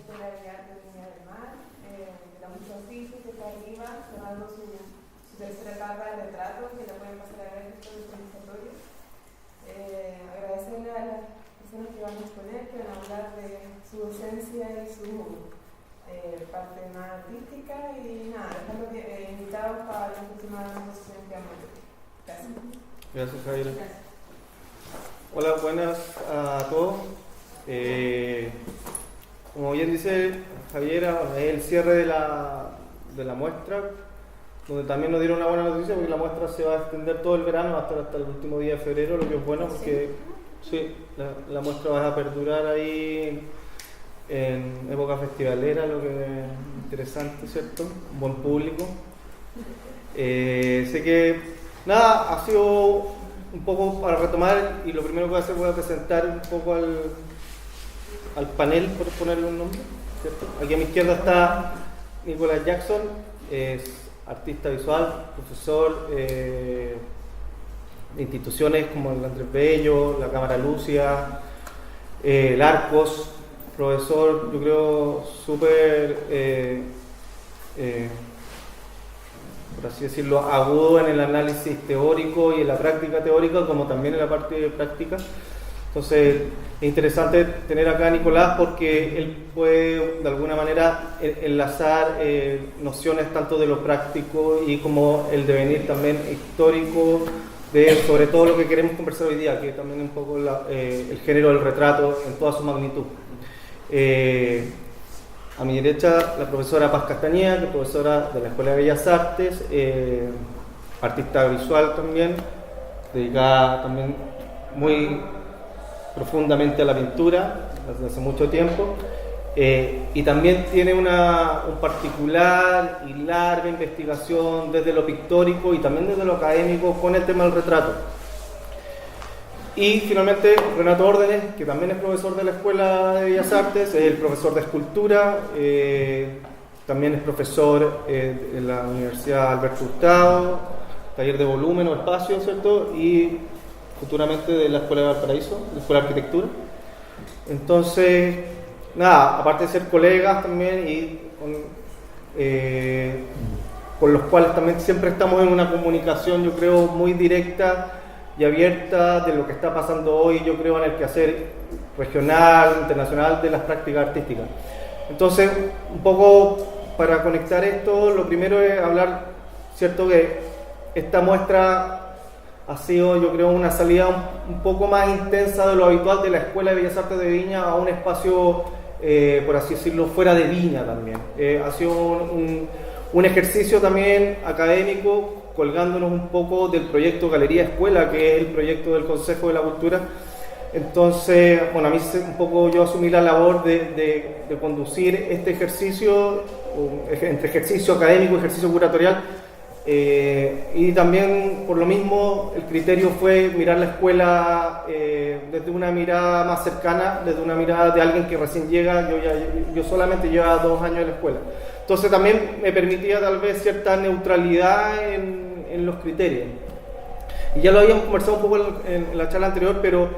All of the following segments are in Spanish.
Escuela de Arte de Viña del Mar, de la Museo Oficio, que está arriba, cerrando su tercera etapa de retrato, que la pueden pasar a ver después del conversatorio. Agradecerle a las personas que van a exponer, que van a hablar de su esencia y su parte más artística, y nada, dejarlos invitados para la próxima exposición que vamos a hacer. Gracias. Gracias, Javier. Hola, buenas a todos. Como bien dice Javiera, es el cierre de la muestra, donde también nos dieron una buena noticia, porque la muestra se va a extender todo el verano, va a estar hasta el último día de febrero, lo que es bueno, porque sí, la muestra va a perdurar ahí en época festivalera, lo que es interesante, ¿cierto? Un buen público. Sé que, nada, ha sido un poco para retomar, y lo primero que voy a hacer, voy a presentar un poco al panel, por ponerle un nombre, ¿cierto? Aquí a mi izquierda está Nicolás Jackson, es artista visual, profesor de instituciones como el Andrés Bello, la Cámara Lucia, el Arcos, profesor, yo creo, súper, por así decirlo, agudo en el análisis teórico y en la práctica teórica, como también en la parte de práctica. Entonces, es interesante tener acá a Nicolás porque él puede, de alguna manera, enlazar nociones tanto de lo práctico y como el devenir también histórico, sobre todo lo que queremos conversar hoy día, que también un poco el género del retrato en toda su magnitud. A mi derecha, la profesora Paz Castañeda, que es profesora de la Escuela de Bellas Artes, artista visual también, dedicada también muy profundamente a la pintura desde hace mucho tiempo, y también tiene una particular y larga investigación desde lo pictórico y también desde lo académico con el tema del retrato. Y finalmente Renato Órdenes, que también es profesor de la Escuela de Bellas Artes, es el profesor de escultura, también es profesor en la Universidad Alberto Hurtado, taller de volumen o espacio, ¿cierto? Y futuramente de la Escuela de Valparaíso, la Escuela de Arquitectura. Entonces, nada, aparte de ser colegas también y con los cuales también siempre estamos en una comunicación, yo creo, muy directa y abierta de lo que está pasando hoy, yo creo, en el quehacer regional, internacional de las prácticas artísticas. Entonces, un poco para conectar esto, lo primero es hablar, cierto, que esta muestra ha sido, yo creo, una salida un poco más intensa de lo habitual de la Escuela de Bellas Artes de Viña a un espacio, por así decirlo, fuera de Viña también. Ha sido un ejercicio también académico, colgándonos un poco del proyecto Galería Escuela, que es el proyecto del Consejo de la Cultura. Entonces, bueno, a mí un poco yo asumí la labor de conducir este ejercicio, entre ejercicio académico y ejercicio curatorial, y también por lo mismo el criterio fue mirar la escuela desde una mirada más cercana, desde una mirada de alguien que recién llega. Yo solamente llevaba 2 años en la escuela, entonces también me permitía tal vez cierta neutralidad en los criterios, y ya lo habíamos conversado un poco en la charla anterior, pero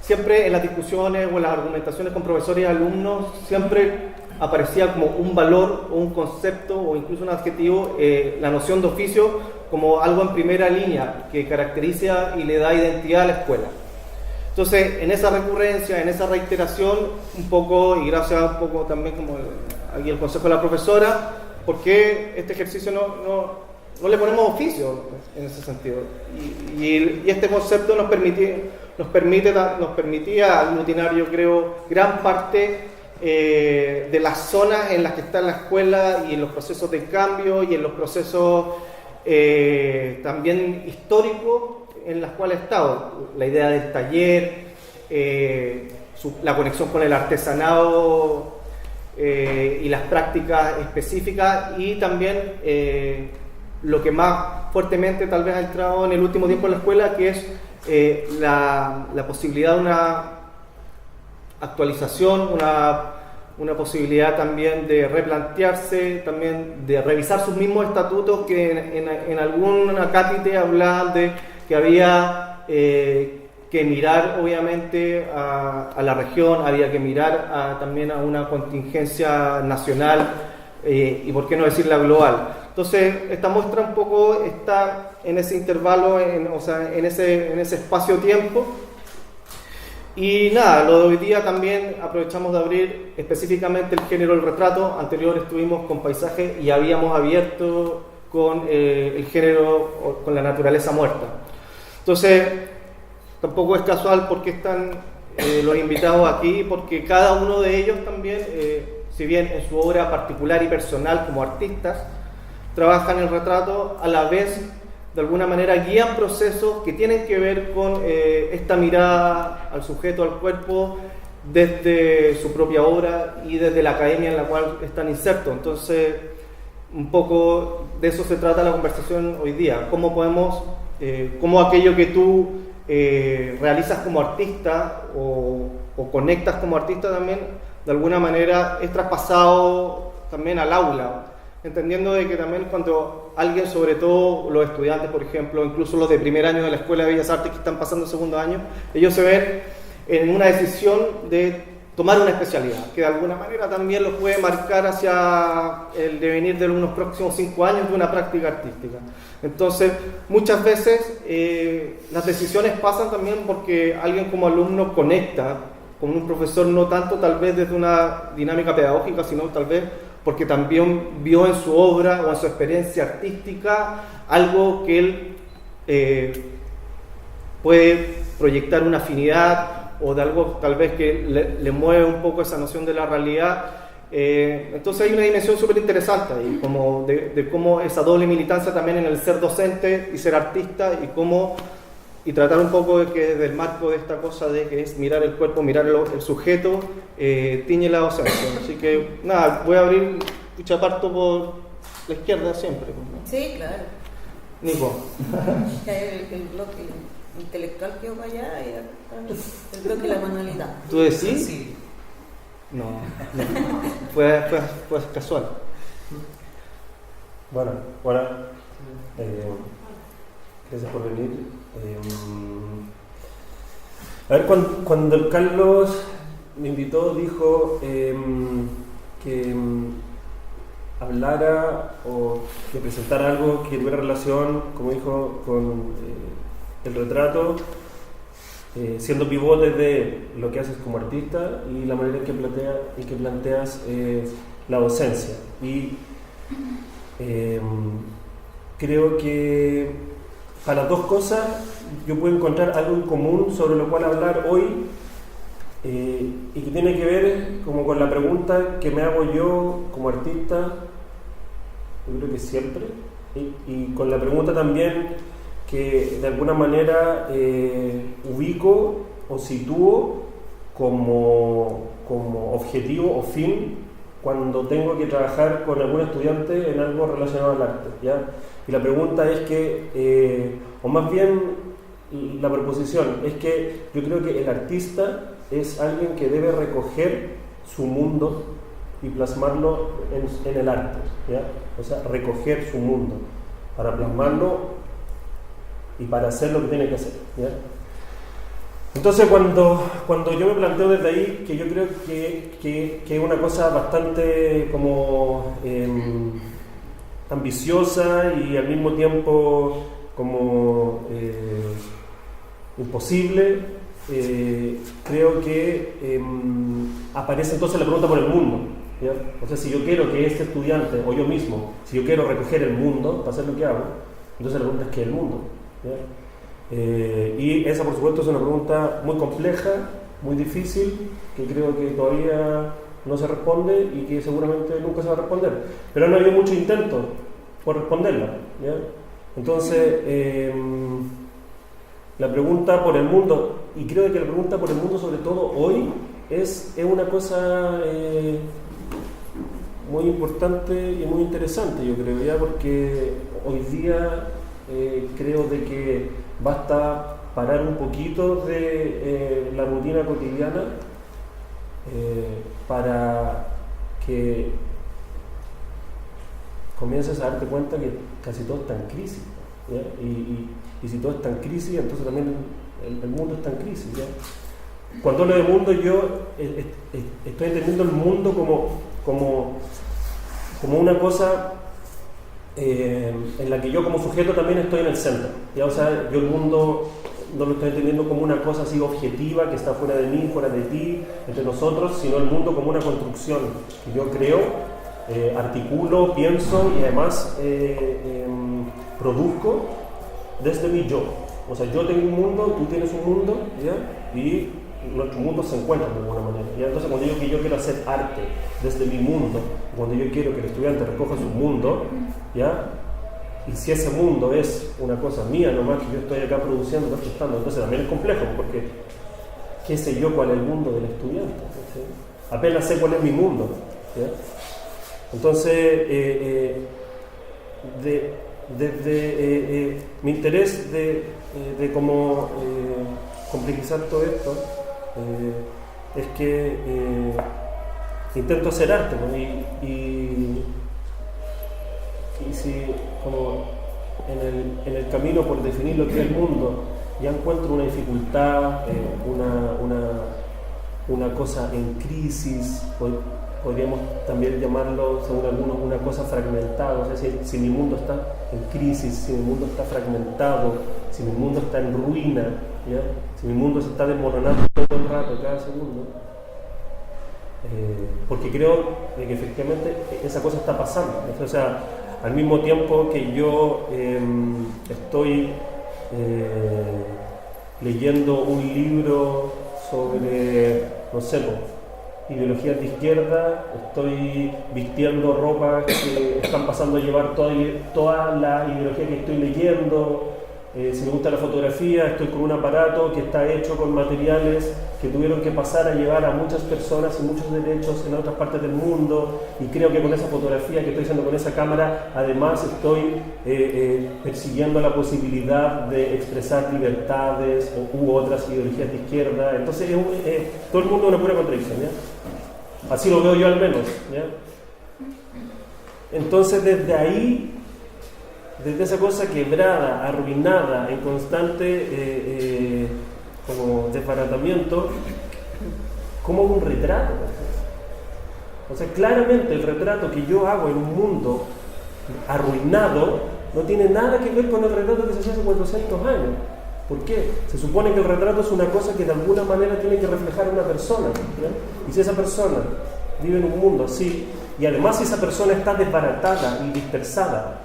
siempre en las discusiones o en las argumentaciones con profesores y alumnos siempre aparecía como un valor o un concepto o incluso un adjetivo, la noción de oficio como algo en primera línea que caracteriza y le da identidad a la escuela. Entonces, en esa recurrencia, en esa reiteración, un poco, y gracias un poco también como aquí el consejo de la profesora, ¿por qué este ejercicio no le ponemos oficio en ese sentido? Y este concepto nos permitía aglutinar, yo creo, gran parte de las zonas en las que está la escuela y en los procesos de cambio y en los procesos también históricos en las cuales ha estado. La idea del taller, la conexión con el artesanado y las prácticas específicas, y también lo que más fuertemente tal vez ha entrado en el último tiempo en la escuela, que es la posibilidad de una actualización, una posibilidad también de replantearse, también de revisar sus mismos estatutos, que en algún acápite hablaban de que había que mirar obviamente a la región, había que mirar también a una contingencia nacional y por qué no decir la global. Entonces esta muestra un poco está en ese intervalo, o sea, en ese espacio-tiempo. Y nada, lo de hoy día también aprovechamos de abrir específicamente el género del retrato. Anterior estuvimos con paisaje y habíamos abierto con el género, con la naturaleza muerta. Entonces tampoco es casual porque están los invitados aquí, porque cada uno de ellos también, si bien en su obra particular y personal como artistas, trabajan el retrato, a la vez de alguna manera guían procesos que tienen que ver con esta mirada al sujeto, al cuerpo, desde su propia obra y desde la academia en la cual están insertos. Entonces, un poco de eso se trata la conversación hoy día. ¿Cómo podemos, cómo aquello que tú realizas como artista o conectas como artista también, de alguna manera es traspasado también al aula? Entendiendo de que también cuando alguien, sobre todo los estudiantes, por ejemplo, incluso los de primer año de la Escuela de Bellas Artes que están pasando segundo año, ellos se ven en una decisión de tomar una especialidad, que de alguna manera también los puede marcar hacia el devenir de unos próximos 5 años de una práctica artística. Entonces, muchas veces las decisiones pasan también porque alguien como alumno conecta con un profesor, no tanto tal vez desde una dinámica pedagógica, sino tal vez porque también vio en su obra o en su experiencia artística algo que él puede proyectar una afinidad o de algo tal vez que le mueve un poco esa noción de la realidad. Entonces hay una dimensión súper interesante ahí, como de cómo esa doble militancia también en el ser docente y ser artista y tratar un poco de que desde el marco de esta cosa de que es mirar el cuerpo, mirar el sujeto, tiñe la docencia. Así que nada, voy a abrir, parto por la izquierda siempre. Sí, claro. Nico. El bloque intelectual que va allá y el bloque de la manualidad. ¿Tú decís? Sí. No, fue casual. Bueno, gracias por venir. A ver, cuando el Carlos me invitó, dijo que hablara o que presentara algo que tuviera relación, como dijo, con el retrato, siendo pivote de lo que haces como artista y la manera en que planteas la docencia. Y creo que para las dos cosas yo puedo encontrar algo en común sobre lo cual hablar hoy, y que tiene que ver como con la pregunta que me hago yo como artista, yo creo que siempre, y con la pregunta también que de alguna manera ubico o sitúo como objetivo o fin cuando tengo que trabajar con algún estudiante en algo relacionado al arte, ¿ya? Y la pregunta es que, o más bien la proposición, es que yo creo que el artista es alguien que debe recoger su mundo y plasmarlo en el arte, ¿ya? O sea, recoger su mundo para plasmarlo y para hacer lo que tiene que hacer, ¿ya? Entonces cuando yo me planteo desde ahí, que yo creo que es una cosa bastante como ambiciosa y al mismo tiempo como imposible, creo que aparece entonces la pregunta por el mundo, ¿ya? O sea, si yo quiero que este estudiante o yo mismo, si yo quiero recoger el mundo para hacer lo que hago, entonces la pregunta es ¿qué es el mundo? ¿Ya? Y esa, por supuesto, es una pregunta muy compleja, muy difícil, que creo que todavía no se responde y que seguramente nunca se va a responder. Pero no ha habido mucho intento por responderla, ¿ya? Entonces, la pregunta por el mundo, y creo que la pregunta por el mundo, sobre todo hoy, es una cosa muy importante y muy interesante, yo creo, ¿ya? Porque hoy día creo de que basta parar un poquito de la rutina cotidiana para que comiences a darte cuenta que casi todo está en crisis, ¿ya? Y si todo está en crisis, entonces también el mundo está en crisis, ¿ya? Cuando hablo de mundo, yo estoy entendiendo el mundo como una cosa en la que yo como sujeto también estoy en el centro, ¿ya? O sea, yo el mundo no lo estoy entendiendo como una cosa así objetiva que está fuera de mí, fuera de ti, entre nosotros, sino el mundo como una construcción que yo creo, articulo, pienso y además produzco desde mi yo. O sea, yo tengo un mundo, tú tienes un mundo, ¿ya? Y nuestros mundos se encuentran de alguna manera, ¿ya? Entonces, cuando digo que yo quiero hacer arte desde mi mundo, cuando yo quiero que el estudiante recoja su mundo, ¿ya? Y si ese mundo es una cosa mía nomás que yo estoy acá produciendo, prestando, entonces también es complejo, porque ¿qué sé yo cuál es el mundo del estudiante? ¿Sí? Apenas sé cuál es mi mundo, ¿ya? Entonces, mi interés de cómo complejizar todo esto es que intento hacer arte, ¿no? Y si como en el camino por definir lo que es el mundo ya encuentro una dificultad, una cosa en crisis, podríamos también llamarlo, según algunos, una cosa fragmentada. O sea, si mi mundo está en crisis, si mi mundo está fragmentado, si mi mundo está en ruina, ¿ya? Si mi mundo se está desmoronando todo el rato, cada segundo, porque creo que efectivamente esa cosa está pasando. O sea, al mismo tiempo que yo estoy leyendo un libro sobre, no sé, ideologías de izquierda, estoy vistiendo ropa que están pasando a llevar toda la ideología que estoy leyendo. Si me gusta la fotografía, estoy con un aparato que está hecho con materiales que tuvieron que pasar a llevar a muchas personas y muchos derechos en otras partes del mundo, y creo que con esa fotografía que estoy haciendo con esa cámara, además estoy persiguiendo la posibilidad de expresar libertades u otras ideologías de izquierda. Entonces todo el mundo es una pura contradicción, ¿ya? Así lo veo yo al menos, ¿ya? Entonces desde ahí, desde esa cosa quebrada, arruinada, en constante como desbaratamiento, ¿cómo hago un retrato? O sea, claramente el retrato que yo hago en un mundo arruinado no tiene nada que ver con el retrato que se hacía hace 400 años. ¿Por qué? Se supone que el retrato es una cosa que de alguna manera tiene que reflejar a una persona, ¿ya? Y si esa persona vive en un mundo así, y además si esa persona está desbaratada y dispersada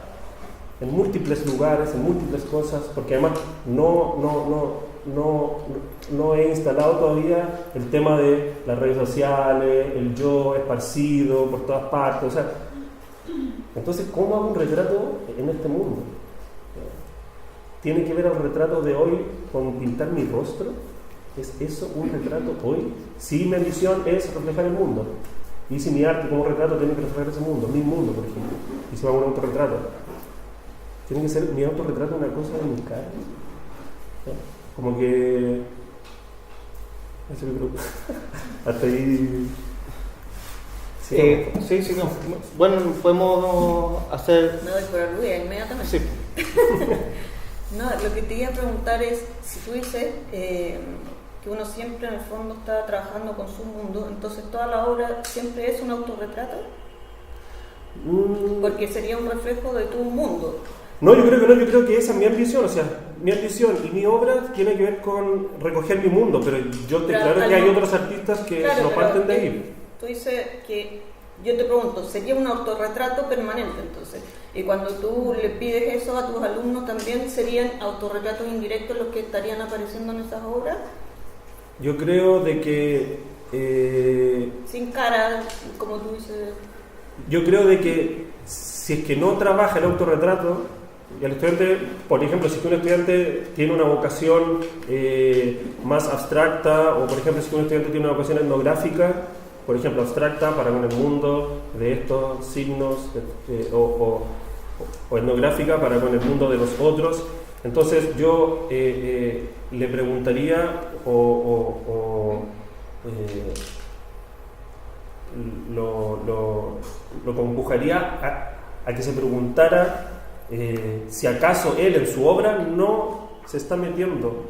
en múltiples lugares, en múltiples cosas, porque además no he instalado todavía el tema de las redes sociales, el yo esparcido por todas partes. O sea, entonces, ¿cómo hago un retrato en este mundo? ¿Tiene que ver el retrato de hoy con pintar mi rostro? ¿Es eso un retrato hoy? Si mi ambición es reflejar el mundo, y si mi arte como retrato tiene que reflejar ese mundo, mi mundo, por ejemplo, y si me hago un autorretrato, ¿tiene que ser mi autorretrato una cosa de mi cara? ¿Sí? Como que... Eso yo creo. Hasta ahí... Sí, no. Bueno, podemos hacer... Me doy por aludida inmediatamente. Sí. No, lo que te iba a preguntar es, si tú dices que uno siempre en el fondo está trabajando con su mundo, entonces toda la obra siempre es un autorretrato, porque sería un reflejo de tu mundo. No, yo creo que no, yo creo que esa es mi ambición, o sea, mi ambición y mi obra tiene que ver con recoger mi mundo, pero yo te claro que hay otros artistas que no parten de ahí. Tú dices que, yo te pregunto, ¿sería un autorretrato permanente entonces? Y cuando tú le pides eso a tus alumnos, ¿también serían autorretratos indirectos los que estarían apareciendo en esas obras? Yo creo de que... sin cara, como tú dices... Yo creo de que si es que no trabaja el autorretrato, y el estudiante, por ejemplo, si un estudiante tiene una vocación más abstracta, o por ejemplo si un estudiante tiene una vocación etnográfica, por ejemplo abstracta para con el mundo de estos signos, o etnográfica para con el mundo de los otros, entonces yo le preguntaría lo conjugaría a que se preguntara si acaso él en su obra no se está metiendo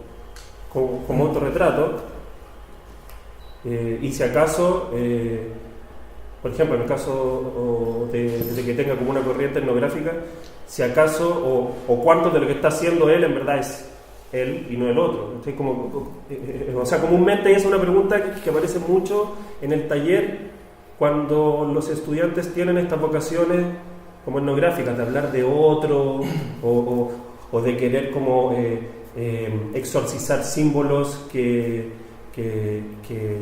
como autorretrato, y si acaso, por ejemplo, en el caso de que tenga como una corriente etnográfica, si acaso, o cuánto de lo que está haciendo él en verdad es él y no el otro. Entonces, o sea, comúnmente es una pregunta que aparece mucho en el taller cuando los estudiantes tienen estas vocaciones como etnográficas, de hablar de otro o de querer como exorcizar símbolos que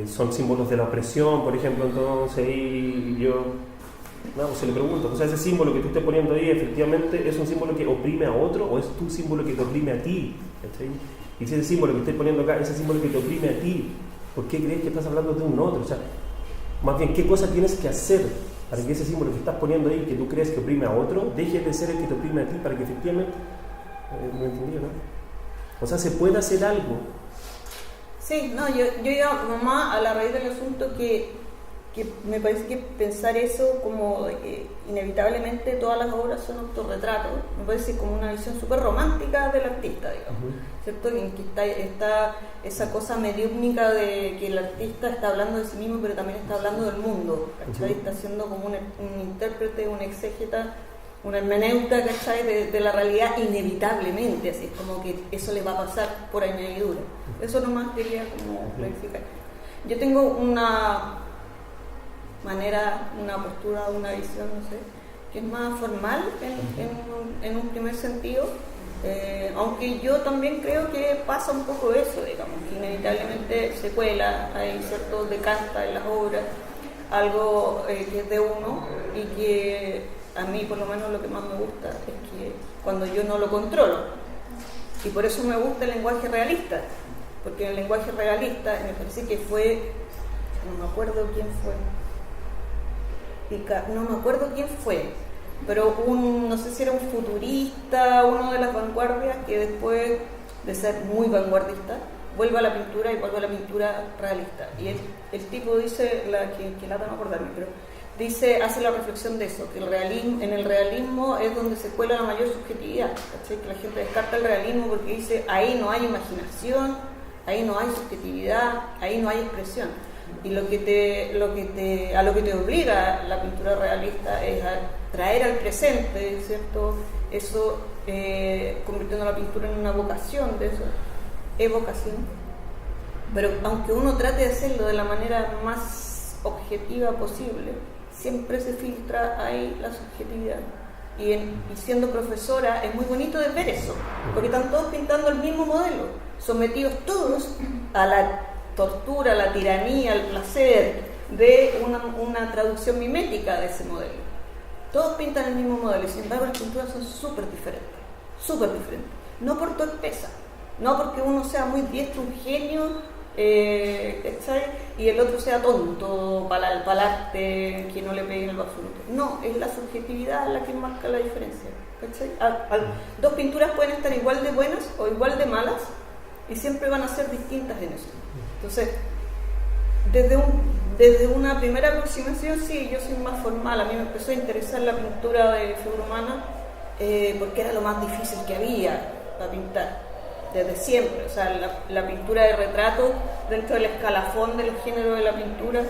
son símbolos de la opresión, por ejemplo. Entonces ahí yo se le pregunto, o sea, ese símbolo que tú estés poniendo ahí, efectivamente es un símbolo que oprime a otro o es tu símbolo que te oprime a ti, ¿cachai? Y si ese símbolo que estoy poniendo acá es el símbolo que te oprime a ti, ¿por qué crees que estás hablando de un otro? O sea, más bien, ¿qué cosa tienes que hacer para que ese símbolo que estás poniendo ahí, que tú crees que oprime a otro, deje de ser el que te oprime a ti, para que efectivamente, ¿me entendí, no? O sea, se puede hacer algo. Sí, no, yo iba nomás a la raíz del asunto que me parece que pensar eso como de que inevitablemente todas las obras son autorretratos, me parece como una visión súper romántica del artista, digamos, ¿cierto? En que está esa cosa mediúmnica de que el artista está hablando de sí mismo, pero también está hablando del mundo, ¿cachai? Está siendo como un intérprete, un exégeta, una hermeneuta, ¿cachai? De la realidad inevitablemente, así es como que eso le va a pasar por añadidura. Eso nomás quería como clarificar. Yo tengo una manera, una postura, una visión, no sé, que es más formal en un primer sentido, aunque yo también creo que pasa un poco eso, digamos, que inevitablemente se cuela, hay cierto decanta en las obras, algo que es de uno y que a mí por lo menos lo que más me gusta es que cuando yo no lo controlo, y por eso me gusta el lenguaje realista, porque el lenguaje realista me parece que fue, no me acuerdo quién fue, pero no sé si era un futurista, uno de las vanguardias que después de ser muy vanguardista vuelve a la pintura y vuelve a la pintura realista. Y el tipo dice, que lata no acordarme, pero hace la reflexión de eso, que en el realismo es donde se cuela la mayor subjetividad, ¿cachai? Que la gente descarta el realismo porque dice ahí no hay imaginación, ahí no hay subjetividad, ahí no hay expresión. Y a lo que te obliga la pintura realista es a traer al presente, ¿cierto? Eso convirtiendo la pintura en una vocación de eso, evocación. Pero aunque uno trate de hacerlo de la manera más objetiva posible, siempre se filtra ahí la subjetividad. Y siendo profesora es muy bonito de ver eso, porque están todos pintando el mismo modelo, sometidos todos a la tortura, la tiranía, el placer de una traducción mimética de ese modelo. Todos pintan el mismo modelo y sin embargo las pinturas son súper diferentes, no por torpeza, no porque uno sea muy diestro, un genio, ¿cachai? Y el otro sea tonto, palarte, que no le pegue en el absoluto. No, es la subjetividad la que marca la diferencia, ¿cachai? Dos pinturas pueden estar igual de buenas o igual de malas y siempre van a ser distintas en eso. Entonces, desde una primera aproximación, sí, yo soy más formal. A mí me empezó a interesar la pintura de figura humana porque era lo más difícil que había para pintar, desde siempre. O sea, la pintura de retrato, dentro del escalafón de los géneros de la pintura,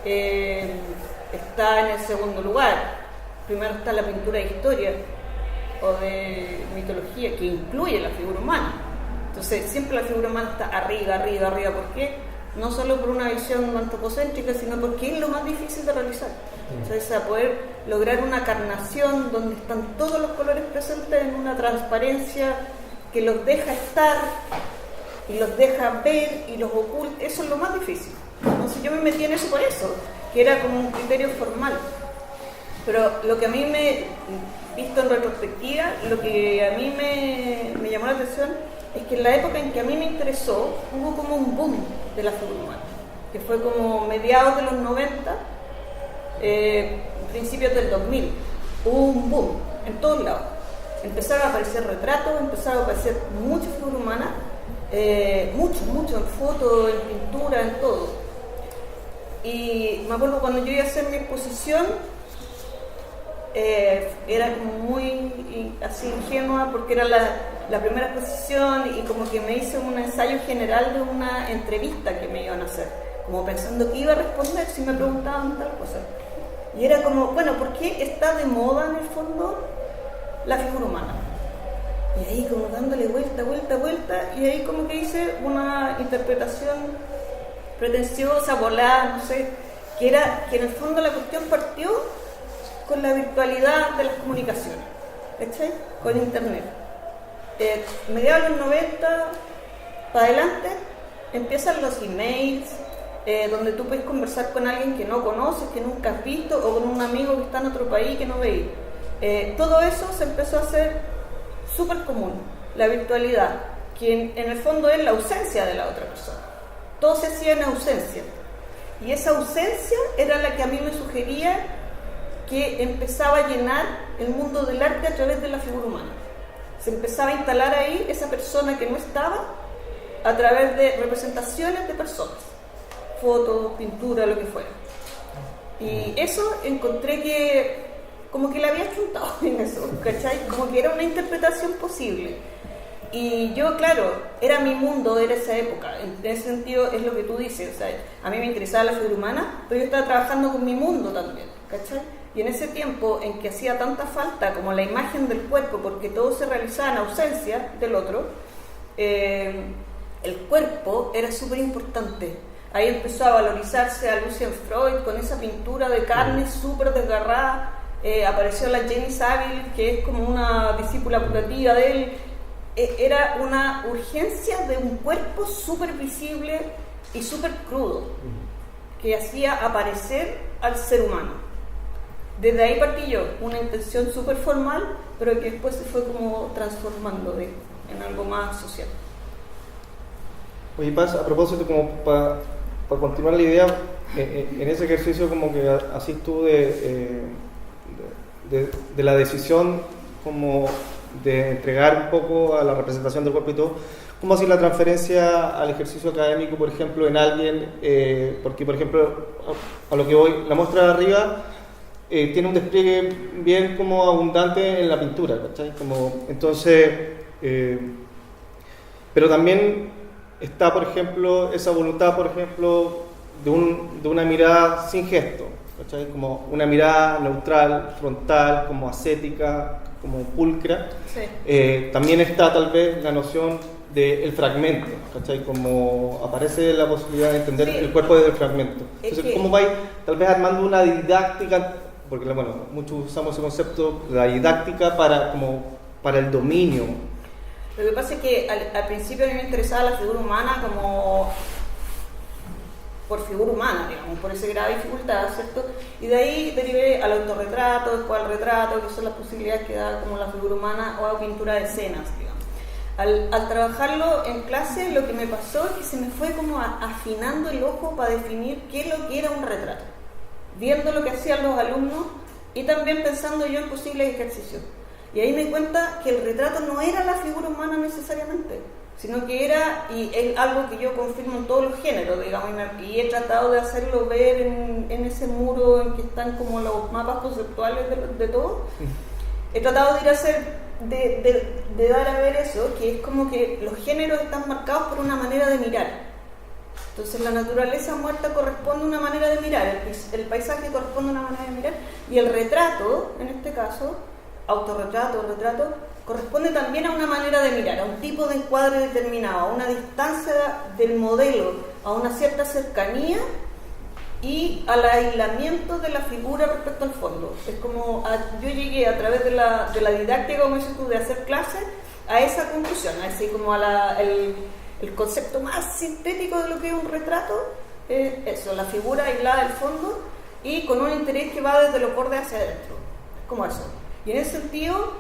está en el segundo lugar. Primero está la pintura de historia o de mitología, que incluye la figura humana. Entonces, siempre la figura humana está arriba. ¿Por qué? No solo por una visión antropocéntrica, sino porque es lo más difícil de realizar. Entonces, a poder lograr una carnación donde están todos los colores presentes en una transparencia que los deja estar y los deja ver y los oculta, eso es lo más difícil. Entonces, yo me metí en eso por eso, que era como un criterio formal. Pero lo que a mí visto en retrospectiva, lo que a mí me llamó la atención es que en la época en que a mí me interesó hubo como un boom de la figura humana, que fue como mediados de los 90, principios del 2000. Hubo un boom en todos lados, empezaron a aparecer retratos, empezaron a aparecer mucha figura humana, mucho en foto, en pintura, en todo. Y me acuerdo cuando yo iba a hacer mi exposición, era como muy así ingenua porque era la primera exposición y como que me hice un ensayo general de una entrevista que me iban a hacer, como pensando que iba a responder si me preguntaban tal cosa. Y era como, bueno, ¿por qué está de moda en el fondo la figura humana? Y ahí como dándole vuelta, y ahí como que hice una interpretación pretenciosa, volada, no sé, que era que en el fondo la cuestión partió con la virtualidad de las comunicaciones, ¿cachai? Con internet. Mediados de los 90 para adelante empiezan los emails, donde tú puedes conversar con alguien que no conoces, que nunca has visto, o con un amigo que está en otro país que no veis. Todo eso se empezó a hacer súper común, la virtualidad, que en el fondo es la ausencia de la otra persona. Todo se hacía en ausencia. Y esa ausencia era la que a mí me sugería que empezaba a llenar el mundo del arte a través de la figura humana. Se empezaba a instalar ahí esa persona que no estaba a través de representaciones de personas, fotos, pintura, lo que fuera. Y eso encontré que como que la había chuntado en eso, ¿cachai? Como que era una interpretación posible. Y yo, claro, era mi mundo, era esa época. En ese sentido es lo que tú dices, o sea, a mí me interesaba la figura humana, pero yo estaba trabajando con mi mundo también, ¿cachai? Y en ese tiempo en que hacía tanta falta como la imagen del cuerpo, porque todo se realizaba en ausencia del otro, el cuerpo era súper importante. Ahí empezó a valorizarse a Lucian Freud con esa pintura de carne súper desgarrada. Apareció la Jenny Saville, que es como una discípula curativa de él. Era una urgencia de un cuerpo súper visible y súper crudo, que hacía aparecer al ser humano. Desde ahí partí yo, una intención súper formal, pero que después se fue como transformando en algo más social. Oye, Paz, a propósito, como para continuar la idea, en ese ejercicio como que así tú de la decisión como de entregar un poco a la representación del cuerpo y todo, ¿cómo hacer la transferencia al ejercicio académico, por ejemplo, en alguien? Porque, por ejemplo, a lo que voy, la muestra de arriba tiene un despliegue bien como abundante en la pintura, ¿cachai? Entonces, pero también está, por ejemplo, esa voluntad, por ejemplo, de una mirada sin gesto, ¿cachai? Como una mirada neutral, frontal, como ascética, como pulcra. Sí. También está tal vez la noción del fragmento, ¿cachai? Como aparece la posibilidad de entender el cuerpo desde el fragmento. Entonces, ¿cómo vais tal vez armando una didáctica? Porque, bueno, muchos usamos ese concepto, la didáctica para el dominio. Lo que pasa es que al principio a mí me interesaba la figura humana como por figura humana, digamos, por esa grave dificultad, ¿cierto? Y de ahí derivé al autorretrato, después al retrato, que son las posibilidades que da como la figura humana, o a pintura de escenas, digamos. Al trabajarlo en clase, lo que me pasó es que se me fue como afinando el ojo para definir qué es lo que era un retrato, viendo lo que hacían los alumnos y también pensando yo en posibles ejercicios. Y ahí me di cuenta que el retrato no era la figura humana necesariamente, sino que era, y es algo que yo confirmo en todos los géneros, digamos, y he tratado de hacerlo ver en ese muro en que están como los mapas conceptuales de todo. He tratado de ir a hacer, de dar a ver eso, que es como que los géneros están marcados por una manera de mirar. Entonces la naturaleza muerta corresponde a una manera de mirar, el paisaje corresponde a una manera de mirar, y el retrato, en este caso, autorretrato o retrato, corresponde también a una manera de mirar, a un tipo de encuadre determinado, a una distancia del modelo, a una cierta cercanía y al aislamiento de la figura respecto al fondo. Es como, yo llegué a través de la didáctica, como dices tú, de hacer clases, a esa conclusión, así como el concepto más sintético de lo que es un retrato, eso, la figura aislada del fondo y con un interés que va desde los bordes hacia adentro, como eso. Y en ese sentido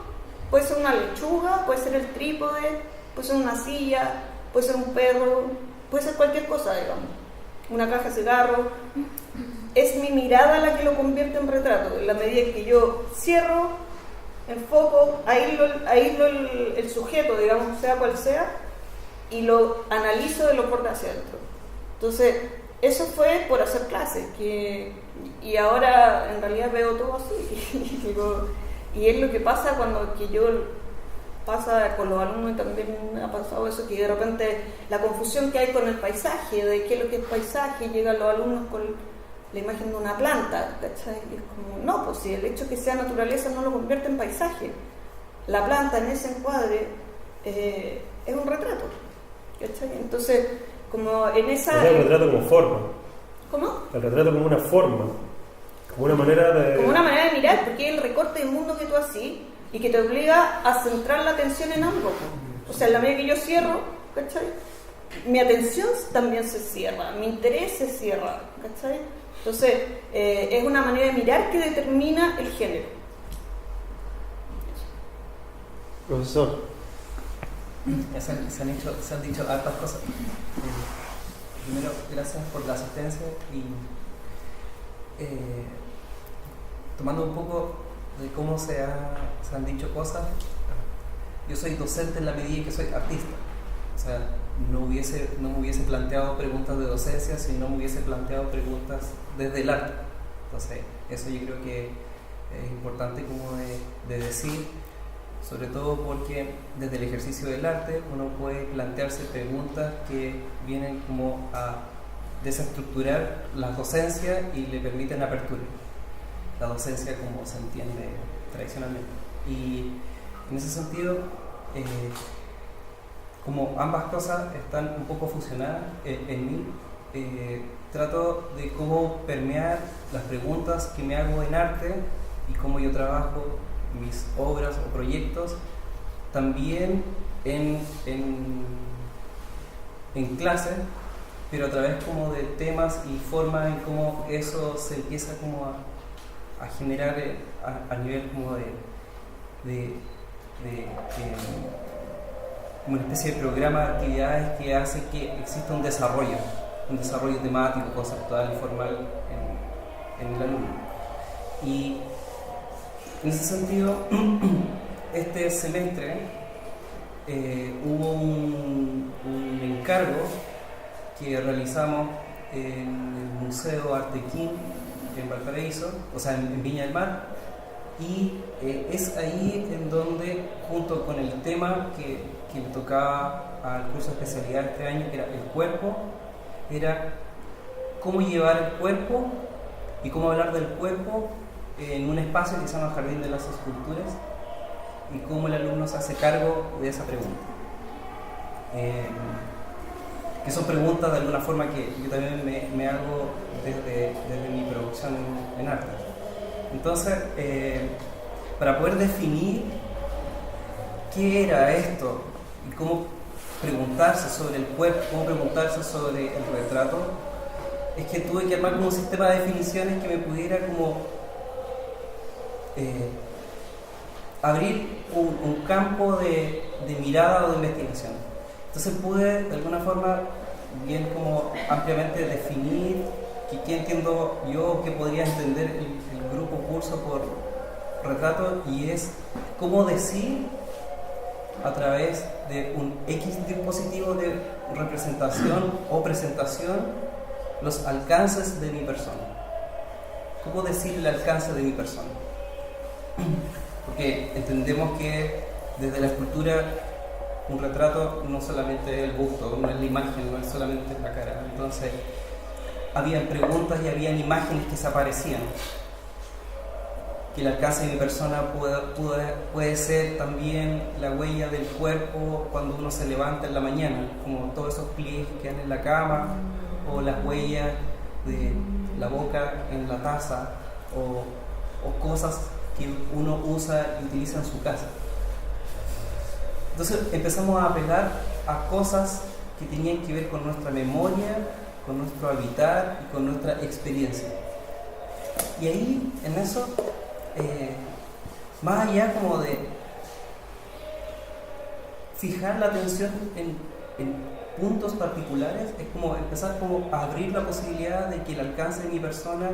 puede ser una lechuga, puede ser el trípode, puede ser una silla, puede ser un perro, puede ser cualquier cosa, digamos, una caja de cigarros. Es mi mirada la que lo convierte en retrato, en la medida en que yo cierro, enfoco, aíslo el sujeto, digamos, sea cual sea, y lo analizo de los bordes hacia adentro. Entonces, eso fue por hacer clases, y ahora en realidad veo todo así. Y es lo que pasa cuando pasa con los alumnos, y también ha pasado eso, que de repente la confusión que hay con el paisaje, de qué es lo que es paisaje, llegan los alumnos con la imagen de una planta, ¿cachai? Y es como, no, pues si el hecho de que sea naturaleza no lo convierte en paisaje. La planta en ese encuadre es un retrato, ¿cachai? Entonces, como en esa... el retrato como forma. ¿Cómo? El retrato como una forma, como una manera de... Como una manera de mirar, porque es el recorte del mundo que tú haces y que te obliga a centrar la atención en algo. O sea, en la medida que yo cierro, ¿cachai? Mi atención también se cierra, mi interés se cierra, ¿cachai? Entonces, es una manera de mirar que determina el género. Profesor. Se han dicho hartas cosas. Primero, gracias por la asistencia y tomando un poco de cómo se han dicho cosas. Yo soy docente en la medida que soy artista. O sea, no me hubiese planteado preguntas de docencia si no me hubiese planteado preguntas desde el arte. Entonces, eso yo creo que es importante como de decir, sobre todo porque desde el ejercicio del arte uno puede plantearse preguntas que vienen como a desestructurar la docencia y le permiten apertura. La docencia como se entiende tradicionalmente. Y en ese sentido, como ambas cosas están un poco fusionadas en mí, trato de cómo permear las preguntas que me hago en arte y cómo yo trabajo mis obras o proyectos también en clase, pero a través como de temas y formas en cómo eso se empieza como a generar a nivel como de como una especie de programa de actividades que hace que exista un desarrollo temático, conceptual y formal en el alumno. Y en ese sentido, este semestre hubo un encargo que realizamos en el Museo Artequín en Valparaíso, o sea, en Viña del Mar, y es ahí en donde, junto con el tema que le tocaba al curso de especialidad este año, que era el cuerpo, era cómo llevar el cuerpo y cómo hablar del cuerpo en un espacio que se llama Jardín de las Esculturas, y cómo el alumno se hace cargo de esa pregunta. Que son preguntas de alguna forma que yo también me hago desde mi producción en arte. Entonces, para poder definir qué era esto y cómo preguntarse sobre el cuerpo, cómo preguntarse sobre el retrato, es que tuve que armar como un sistema de definiciones que me pudiera como abrir un campo de mirada o de investigación. Entonces pude de alguna forma bien como ampliamente definir qué entiendo yo, qué podría entender el grupo curso por retrato, y es cómo decir a través de un X dispositivo de representación o presentación los alcances de mi persona. ¿Cómo decir el alcance de mi persona? Porque entendemos que desde la escultura un retrato no solamente es el busto, no es la imagen, no es solamente la cara. Entonces habían preguntas y habían imágenes que se aparecían. Que el alcance de mi persona puede ser también la huella del cuerpo cuando uno se levanta en la mañana, como todos esos pliegues que quedan en la cama, o las huellas de la boca en la taza, o cosas que uno usa y utiliza en su casa. Entonces empezamos a apelar a cosas que tenían que ver con nuestra memoria, con nuestro habitar y con nuestra experiencia. Y ahí, en eso, más allá como de fijar la atención en puntos particulares, es como empezar como a abrir la posibilidad de que el alcance de mi persona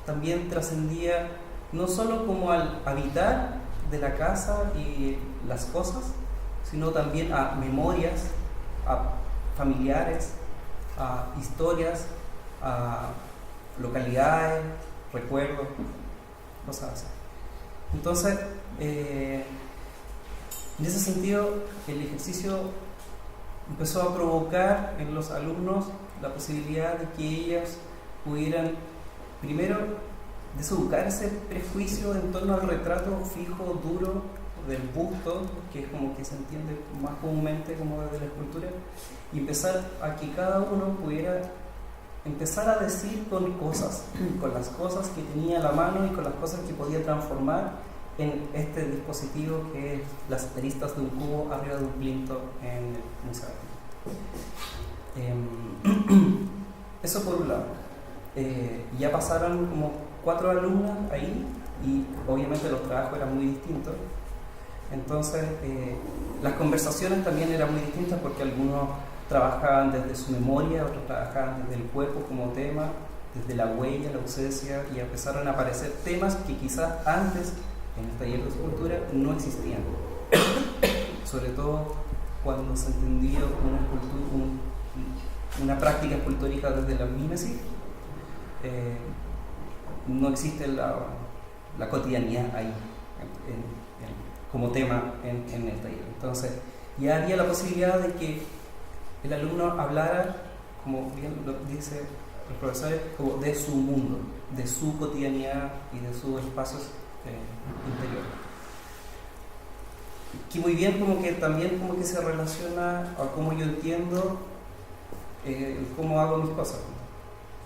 también trascendía no solo como al habitar de la casa y las cosas, sino también a memorias, a familiares, a historias, a localidades, recuerdos, cosas así. Entonces, en ese sentido, el ejercicio empezó a provocar en los alumnos la posibilidad de que ellas pudieran, primero, deseducar ese prejuicio en torno al retrato fijo, duro, del busto, que es como que se entiende más comúnmente como desde la escultura, y empezar a que cada uno pudiera empezar a decir con cosas, con las cosas que tenía a la mano y con las cosas que podía transformar en este dispositivo que es las aristas de un cubo arriba de un plinto en el Museo Artístico. Eso por un lado. Ya pasaron como 4 alumnas ahí y obviamente los trabajos eran muy distintos. Entonces, las conversaciones también eran muy distintas porque algunos trabajaban desde su memoria, otros trabajaban desde el cuerpo como tema, desde la huella, la ausencia, y empezaron a aparecer temas que quizás antes en el taller de escultura no existían. Sobre todo cuando se entendía una práctica escultórica desde la mímesis, no existe la cotidianidad ahí como tema en el taller. Entonces ya había la posibilidad de que el alumno hablara, como bien lo dice los profesores, como de su mundo, de su cotidianidad y de sus espacios interiores. Que muy bien como que también como que se relaciona a cómo yo entiendo cómo hago mis cosas,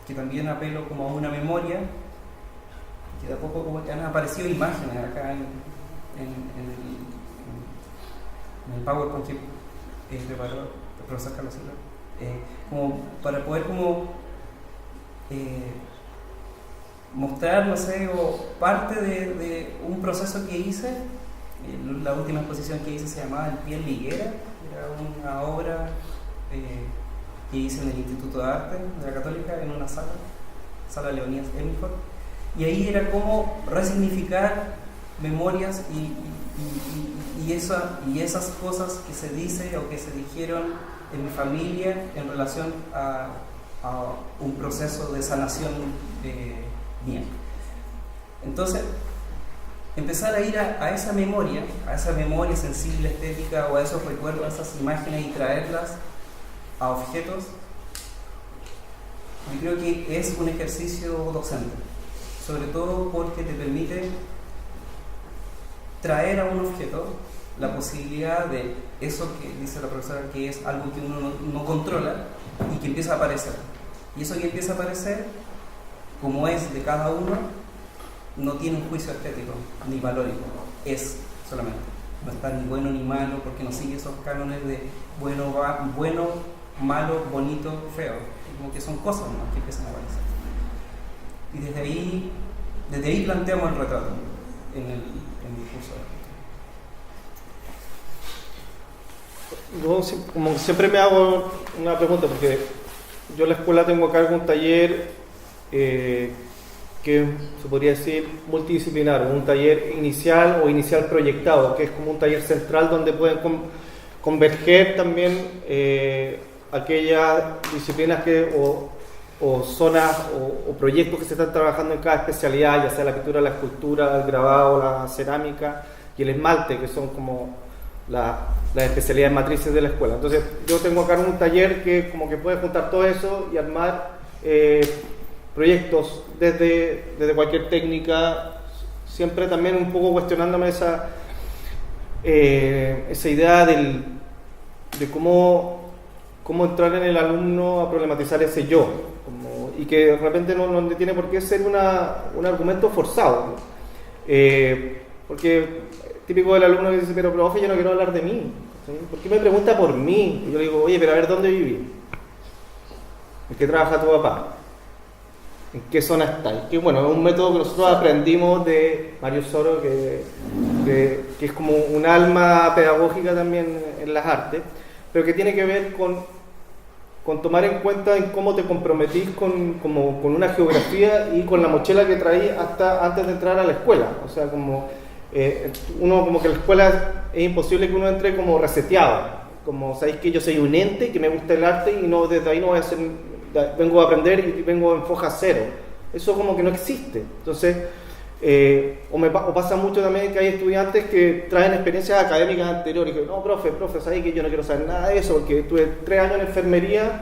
que también apelo como a una memoria, que de a poco como que han aparecido imágenes acá en el PowerPoint que preparó el profesor Carlos Silva, como para poder como mostrar, no sé, o parte de un proceso que hice. La última exposición que hice se llamaba El pie en la higuera, era una obra que hice en el Instituto de Arte de la Católica, en una sala Leonidas Emilford, y ahí era como resignificar memorias y esas cosas que se dice o que se dijeron en mi familia en relación a un proceso de sanación mía. Entonces, empezar a ir a esa memoria sensible, estética, o a esos recuerdos, a esas imágenes, y traerlas a objetos, yo creo que es un ejercicio docente, sobre todo porque te permite traer a un objeto la posibilidad de eso que dice la profesora, que es algo que uno no controla y que empieza a aparecer. Y eso que empieza a aparecer, como es de cada uno, no tiene un juicio estético ni valórico, es solamente. No está ni bueno ni malo, porque no sigue esos cánones de bueno, malo, bonito, feo. Como que son cosas nomás que empiezan a aparecer. Y desde ahí planteamos el retrato en el curso. Yo como siempre me hago una pregunta, porque yo en la escuela tengo a cargo un taller que se podría decir multidisciplinar, un taller inicial o inicial proyectado, que es como un taller central donde pueden converger también aquellas disciplinas o zonas o proyectos que se están trabajando en cada especialidad, ya sea la pintura, la escultura, el grabado, la cerámica y el esmalte, que son como las especialidades matrices de la escuela. Entonces yo tengo acá un taller que como que puede juntar todo eso y armar proyectos desde cualquier técnica, siempre también un poco cuestionándome esa idea de cómo entrar en el alumno a problematizar ese yo, y que de repente no tiene por qué ser un argumento forzado, ¿no? Porque típico del alumno que dice, pero profe, yo no quiero hablar de mí, ¿sí? ¿Por qué me pregunta por mí? Y yo le digo, oye, pero a ver, ¿dónde viví? ¿En qué trabaja tu papá? ¿En qué zona está? Que bueno, es un método que nosotros aprendimos de Mario Soro, que es como un alma pedagógica también en las artes, pero que tiene que ver con tomar en cuenta en cómo te comprometís con una geografía y con la mochila que traí hasta antes de entrar a la escuela. O sea, como uno como que la escuela es imposible que uno entre como reseteado, como sabéis que yo soy un ente, que me gusta el arte y no desde ahí no voy a hacer vengo a aprender y vengo en foja cero. Eso como que no existe. Entonces, o pasa mucho también que hay estudiantes que traen experiencias académicas anteriores y que no, profe, ¿sabes que yo no quiero saber nada de eso? Porque tuve 3 años en enfermería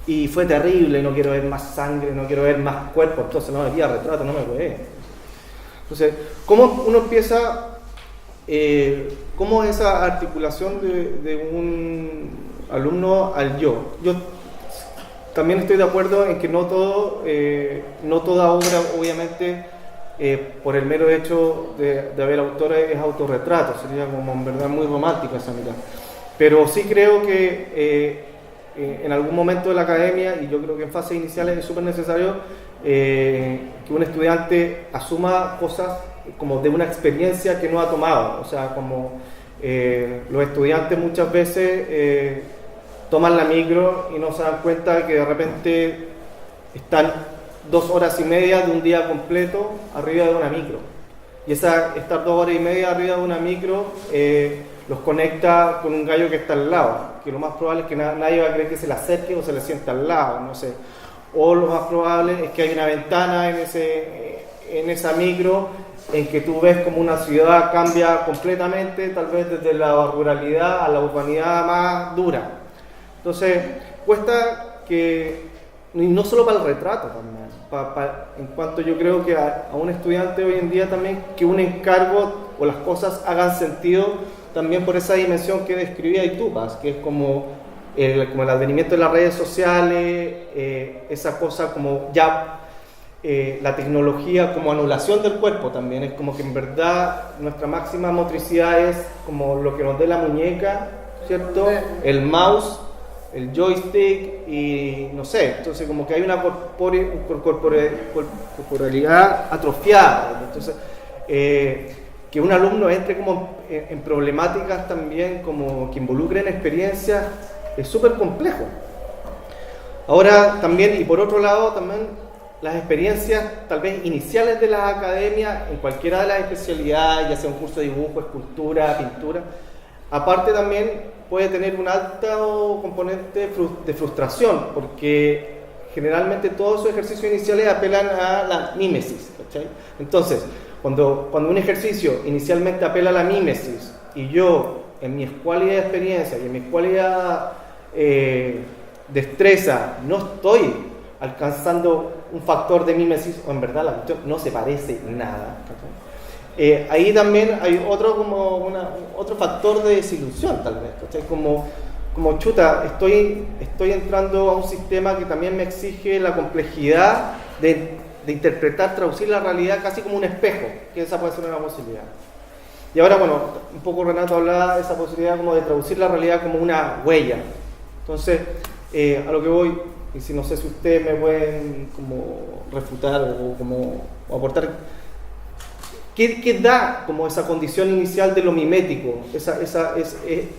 y fue terrible, no quiero ver más sangre, no quiero ver más cuerpo, entonces no me guía retrato, no me puede. Entonces, ¿cómo uno empieza, cómo es esa articulación de un alumno al yo? Yo también estoy de acuerdo en que no toda obra, obviamente, por el mero hecho de haber autores, es autorretrato, sería como en verdad muy romántico esa mirada. Pero sí creo que en algún momento de la academia, y yo creo que en fases iniciales es súper necesario que un estudiante asuma cosas como de una experiencia que no ha tomado. O sea, como los estudiantes muchas veces toman la micro y no se dan cuenta que de repente están 2 horas y media de un día completo arriba de una micro. Y estar 2 horas y media arriba de una micro los conecta con un gallo que está al lado, que lo más probable es que nadie va a creer que se le acerque o se le sienta al lado, no sé. O lo más probable es que hay una ventana en esa micro en que tú ves como una ciudad cambia completamente, tal vez desde la ruralidad a la urbanidad más dura. Entonces, cuesta que, y no solo para el retrato también, en cuanto yo creo que a un estudiante hoy en día también, que un encargo o las cosas hagan sentido también por esa dimensión que describía y tú, Paz, que es como el advenimiento de las redes sociales, esa cosa como ya la tecnología como anulación del cuerpo también, es como que en verdad nuestra máxima motricidad es como lo que nos dé la muñeca, ¿cierto? El mouse, el joystick y no sé, entonces como que hay una corporalidad atrofiada. Entonces que un alumno entre como en problemáticas también como que involucren experiencias es súper complejo. Ahora también, y por otro lado también las experiencias tal vez iniciales de la academia en cualquiera de las especialidades, ya sea un curso de dibujo, escultura, pintura, aparte también puede tener un alto componente de frustración, porque generalmente todos esos ejercicios iniciales apelan a la mímesis, ¿cachai? Entonces, cuando un ejercicio inicialmente apela a la mímesis y yo en mi escualidad de experiencia y en mi escualidad destreza no estoy alcanzando un factor de mímesis, o en verdad la cuestión no se parece nada, ahí también hay otro factor de desilusión tal vez, ¿cachai? Como chuta, estoy entrando a un sistema que también me exige la complejidad de interpretar, traducir la realidad casi como un espejo, que esa puede ser una posibilidad. Y ahora, bueno, un poco Renato hablaba de esa posibilidad como de traducir la realidad como una huella. Entonces, a lo que voy, y si no sé si ustedes me pueden como refutar o aportar, ¿qué da como esa condición inicial de lo mimético?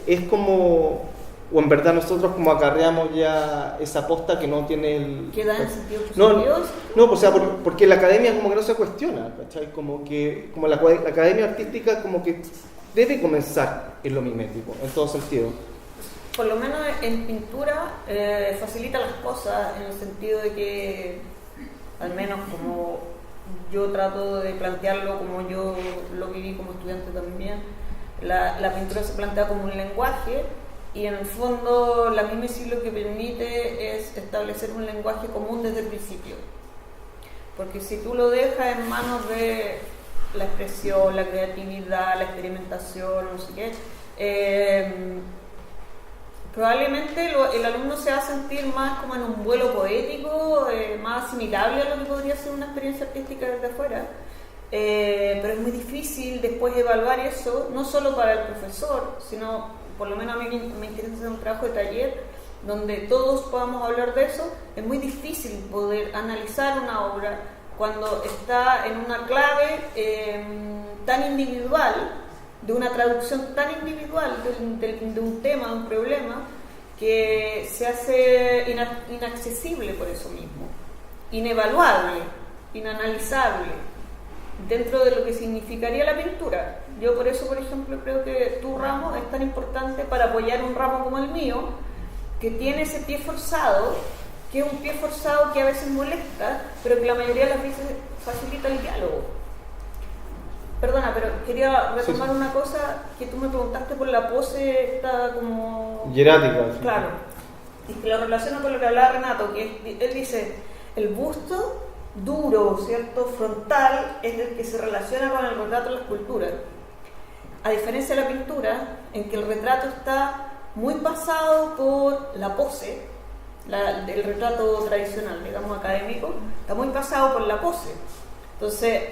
Es como... o en verdad nosotros como acarreamos ya esa posta que no tiene el... ¿Qué da en sentido positivo? No, o sea, porque la academia como que no se cuestiona, ¿cachai? Como la academia artística como que debe comenzar en lo mimético, en todo sentido. Por lo menos en pintura facilita las cosas en el sentido de que, al menos como yo trato de plantearlo, como yo lo viví como estudiante también, la pintura se plantea como un lenguaje. Y en el fondo la mímesis lo que permite es establecer un lenguaje común desde el principio. Porque si tú lo dejas en manos de la expresión, la creatividad, la experimentación, no sé qué, probablemente el alumno se va a sentir más como en un vuelo poético, más asimilable a lo que podría ser una experiencia artística desde afuera. Pero es muy difícil después evaluar eso, no solo para el profesor, sino... por lo menos a mí me interesa hacer un trabajo de taller donde todos podamos hablar de eso. Es muy difícil poder analizar una obra cuando está en una clave tan individual, de una traducción tan individual de un tema, de un problema, que se hace inaccesible por eso mismo, inevaluable, inanalizable, dentro de lo que significaría la pintura. Yo por eso, por ejemplo, creo que tu ramo es tan importante para apoyar un ramo como el mío, que tiene ese pie forzado, que es un pie forzado que a veces molesta, pero que la mayoría de las veces facilita el diálogo. Perdona, pero quería retomar una cosa que tú me preguntaste por la pose esta como... hierática. Sí. Claro, y que lo relaciono con lo que hablaba Renato, que él dice, el busto duro, ¿cierto?, frontal, es el que se relaciona con el retrato de la escultura. A diferencia de la pintura, en que el retrato está muy pasado por la pose, el retrato tradicional, digamos académico, está muy pasado por la pose. Entonces,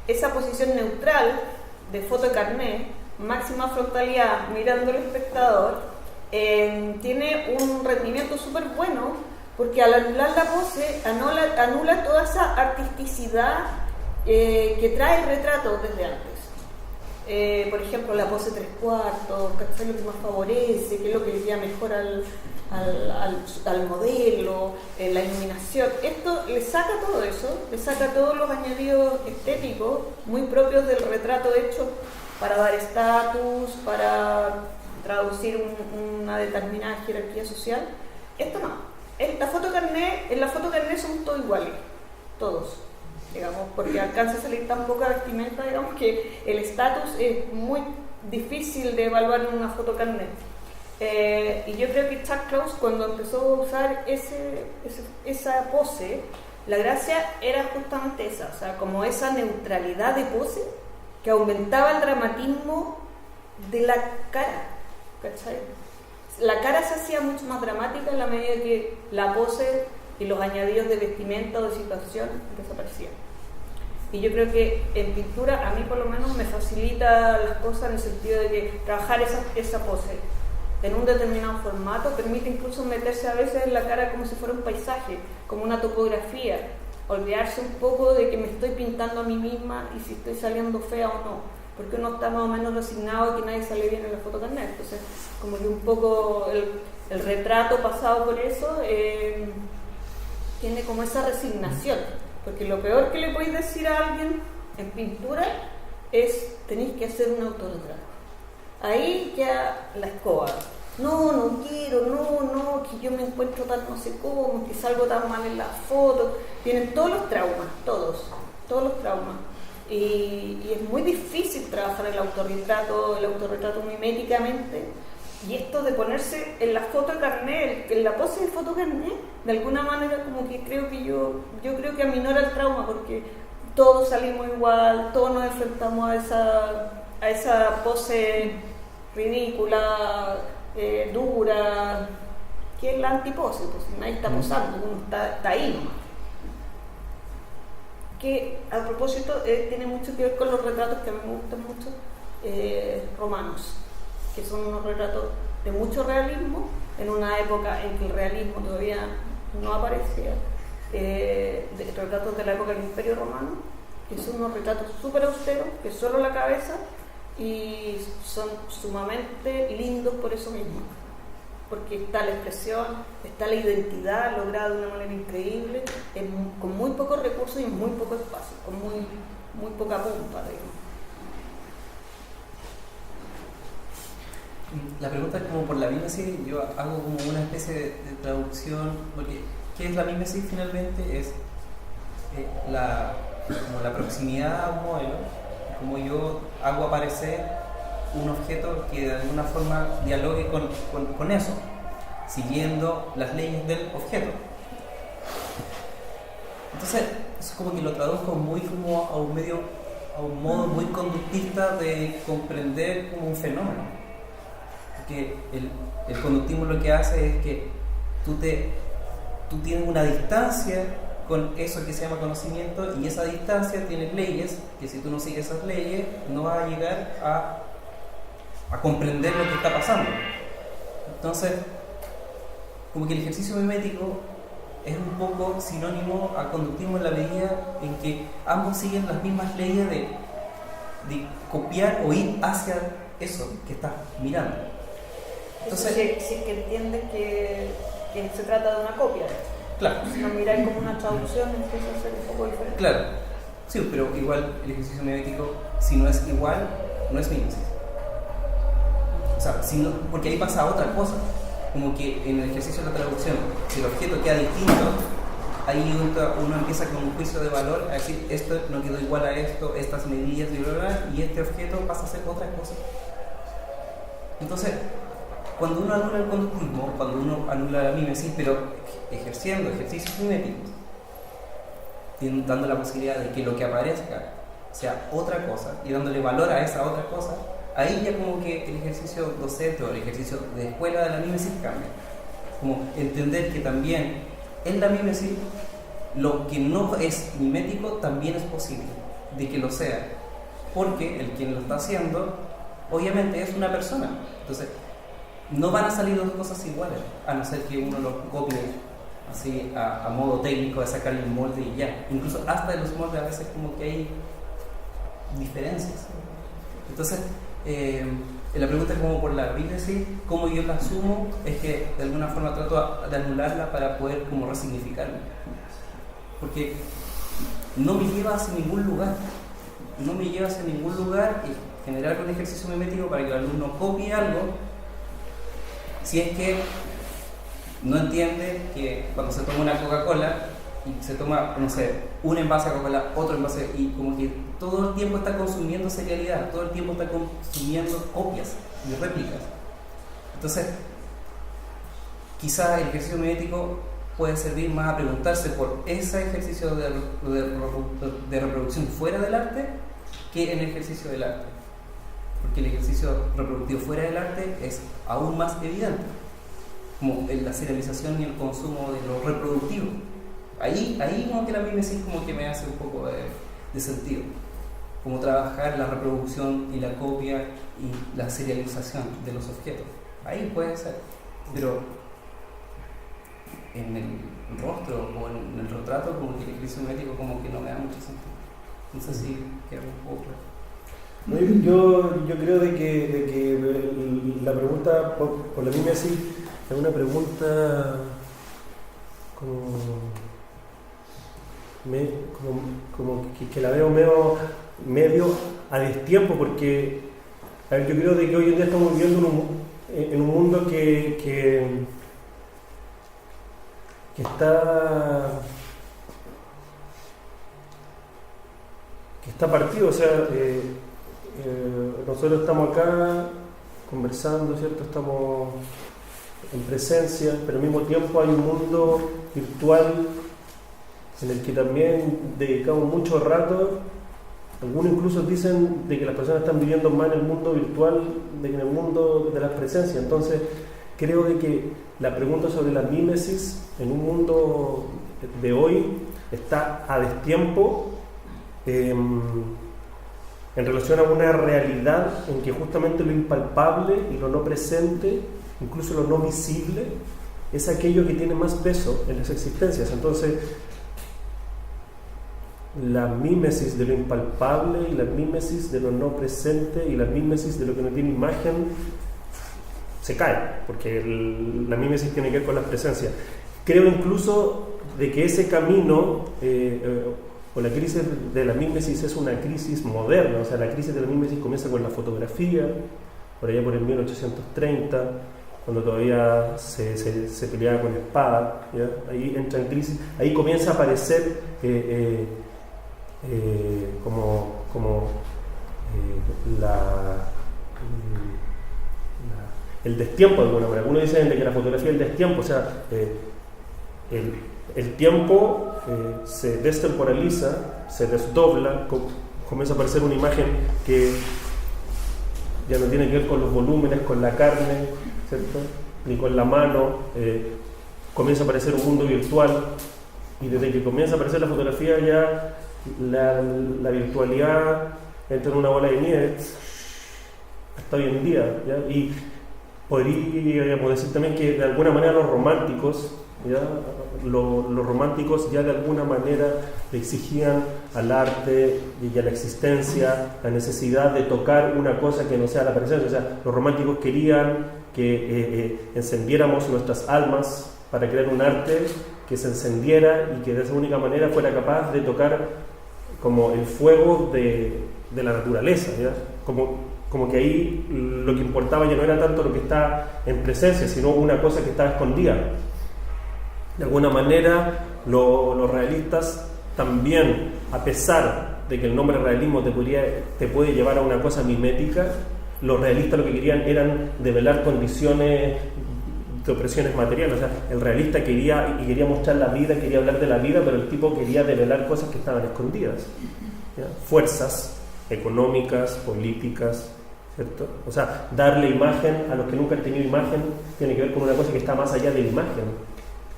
esa posición neutral de foto de carné, máxima frontalidad, mirando al espectador, tiene un rendimiento súper bueno, porque al anular la pose, anula toda esa artisticidad que trae el retrato desde antes. Por ejemplo, la pose 3/4, ¿cachai? Lo que más favorece, que es lo que le queda mejor al modelo, la iluminación. Esto le saca todo eso, le saca todos los añadidos estéticos muy propios del retrato hecho para dar estatus, para traducir una determinada jerarquía social. Esto no. En la foto carné somos todos iguales, todos, digamos, porque alcanza a salir tan poca vestimenta, digamos, que el estatus es muy difícil de evaluar en una foto carné. Y yo creo que Chuck Close, cuando empezó a usar esa pose, la gracia era justamente esa, o sea, como esa neutralidad de pose que aumentaba el dramatismo de la cara, ¿cachai? La cara se hacía mucho más dramática en la medida que la pose y los añadidos de vestimenta o de situación desaparecían. Y yo creo que en pintura, a mí por lo menos, me facilita las cosas en el sentido de que trabajar esa pose en un determinado formato permite incluso meterse a veces en la cara como si fuera un paisaje, como una topografía, olvidarse un poco de que me estoy pintando a mí misma y si estoy saliendo fea o no, porque uno está más o menos resignado a que nadie sale bien en la foto carné. Entonces, como que un poco el retrato pasado por eso tiene como esa resignación, porque lo peor que le podéis decir a alguien en pintura es tenéis que hacer un autorretrato. Ahí ya la escoba. No quiero, no, que yo me encuentro tan no sé cómo, que salgo tan mal en la foto. Vienen todos los traumas, todos los traumas. Y es muy difícil trabajar el autorretrato miméticamente. Y esto de ponerse en la foto carné, en la pose de foto carné, de alguna manera como que yo creo que aminora el trauma, porque todos salimos igual, todos nos enfrentamos a esa pose ridícula, dura, que es la antipose, pues nadie está posando, uno está ahí nomás. Que a propósito tiene mucho que ver con los retratos que a mí me gustan mucho, romanos, que son unos retratos de mucho realismo, en una época en que el realismo todavía no aparecía, retratos de la época del Imperio Romano, que son unos retratos súper austeros, que solo la cabeza, y son sumamente lindos por eso mismo, porque está la expresión, está la identidad lograda de una manera increíble, con muy pocos recursos y en muy poco espacio, con muy poca punta, digamos. La pregunta es como por la mímesis, yo hago como una especie de traducción, porque ¿qué es la mímesis finalmente? Es como la proximidad a un modelo, como yo hago aparecer un objeto que de alguna forma dialogue con eso, siguiendo las leyes del objeto. Entonces, eso como que lo traduzco muy como a un modo muy conductista de comprender como un fenómeno. Porque el conductismo lo que hace es que tú tienes una distancia con eso que se llama conocimiento, y esa distancia tiene leyes que si tú no sigues esas leyes no vas a llegar a comprender lo que está pasando. Entonces, como que el ejercicio mimético es un poco sinónimo al conductismo en la medida en que ambos siguen las mismas leyes de copiar o ir hacia eso que estás mirando. Entonces, si es que entiendes que se trata de una copia. Claro. Si no miráis como una traducción, empieza a ser un poco diferente. Claro, sí, pero igual el ejercicio mimético, si no es igual, no es mímesis. O sea, porque ahí pasa otra cosa. como que en el ejercicio de la traducción, si el objeto queda distinto, ahí uno empieza con un juicio de valor a decir, esto no quedó igual a esto, estas medidas y bla, bla, bla, y este objeto pasa a ser otra cosa. Entonces, cuando uno anula el conductismo, cuando uno anula la mímesis, pero ejerciendo ejercicios miméticos, dando la posibilidad de que lo que aparezca sea otra cosa y dándole valor a esa otra cosa, ahí ya como que el ejercicio docente o el ejercicio de escuela de la mímesis cambia. Como entender que también en la mímesis lo que no es mimético también es posible de que lo sea, porque el quien lo está haciendo obviamente es una persona. Entonces no van a salir dos cosas iguales, a no ser que uno lo copie así a modo técnico de sacarle el molde y ya. Incluso hasta en los moldes a veces como que hay diferencias. Entonces la pregunta es como por la mímesis, cómo yo la asumo, es que de alguna forma trato de anularla para poder como resignificarla, porque no me lleva hacia ningún lugar, y generar un ejercicio mimético para que el alumno copie algo, si es que no entiende que cuando se toma una Coca-Cola y se toma, no sé, un envase de Coca-Cola, otro envase, y como que todo el tiempo está consumiendo serialidad, todo el tiempo está consumiendo copias y réplicas. Entonces, quizás el ejercicio mimético puede servir más a preguntarse por ese ejercicio de reproducción fuera del arte que en el ejercicio del arte. Porque el ejercicio reproductivo fuera del arte es aún más evidente, como la serialización y el consumo de lo reproductivo. Ahí como que la mímesis como que me hace un poco de sentido, como trabajar la reproducción y la copia y la serialización de los objetos. Ahí puede ser, pero en el rostro o en el retrato como que el ejercicio mimético como que no me da mucho sentido. No sé si queda un poco claro. Yo creo de que la pregunta por la mímesis es una pregunta como que la veo medio a destiempo, porque a ver, yo creo de que hoy en día estamos viviendo en un mundo que está partido, o sea, nosotros estamos acá conversando, ¿cierto? Estamos en presencia, pero al mismo tiempo hay un mundo virtual en el que también dedicamos mucho rato. Algunos incluso dicen de que las personas están viviendo más en el mundo virtual que en el mundo de las presencias. Entonces creo de que la pregunta sobre la mímesis en un mundo de hoy está a destiempo en relación a una realidad en que justamente lo impalpable y lo no presente, incluso lo no visible, es aquello que tiene más peso en las existencias. Entonces la mímesis de lo impalpable y la mímesis de lo no presente y la mímesis de lo que no tiene imagen se cae, porque la mímesis tiene que ver con la presencia. Creo incluso de que ese camino o la crisis de la mímesis es una crisis moderna. O sea, la crisis de la mímesis comienza con la fotografía, por allá por el 1830, cuando todavía se peleaba con espada, ¿ya? Ahí entra en crisis, ahí comienza a aparecer el destiempo de alguna manera. Algunos dicen de que la fotografía es el destiempo, o sea, el tiempo se destemporaliza, se desdobla, comienza a aparecer una imagen que ya no tiene que ver con los volúmenes, con la carne, ¿cierto? Ni con la mano. Comienza a aparecer un mundo virtual, y desde que comienza a aparecer la fotografía ya la virtualidad entra en una bola de nieve hasta hoy en día, ¿ya? Y podríamos decir también que de alguna manera los románticos ya de alguna manera le exigían al arte y a la existencia la necesidad de tocar una cosa que no sea la presencia. O sea, los románticos querían que encendiéramos nuestras almas para crear un arte que se encendiera y que de esa única manera fuera capaz de tocar como el fuego de la naturaleza, ¿ya? Como como que ahí lo que importaba ya no era tanto lo que está en presencia, sino una cosa que estaba escondida. De alguna manera, los realistas también, a pesar de que el nombre realismo te puede llevar a una cosa mimética, los realistas lo que querían eran develar condiciones de opresiones materiales. O sea, el realista quería mostrar la vida, quería hablar de la vida, pero el tipo quería develar cosas que estaban escondidas, ¿ya? Fuerzas económicas, políticas, ¿cierto? O sea, darle imagen a los que nunca han tenido imagen tiene que ver con una cosa que está más allá de la imagen.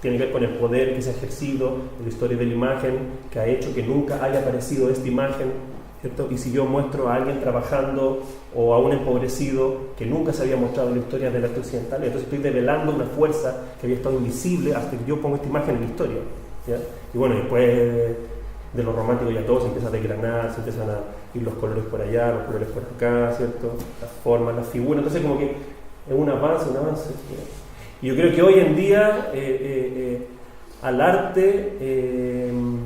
Tiene que ver con el poder que se ha ejercido en la historia de la imagen, que ha hecho que nunca haya aparecido esta imagen, ¿cierto? Y si yo muestro a alguien trabajando o a un empobrecido que nunca se había mostrado en la historia del arte occidental, entonces estoy develando una fuerza que había estado invisible hasta que yo pongo esta imagen en la historia, ¿ya? Y bueno, después de los románticos ya todo se empieza a desgranar, se empiezan a ir los colores por allá, los colores por acá, ¿cierto? Las formas, las figuras, entonces como que es un avance, ¿no? Y yo creo que hoy en día al arte, en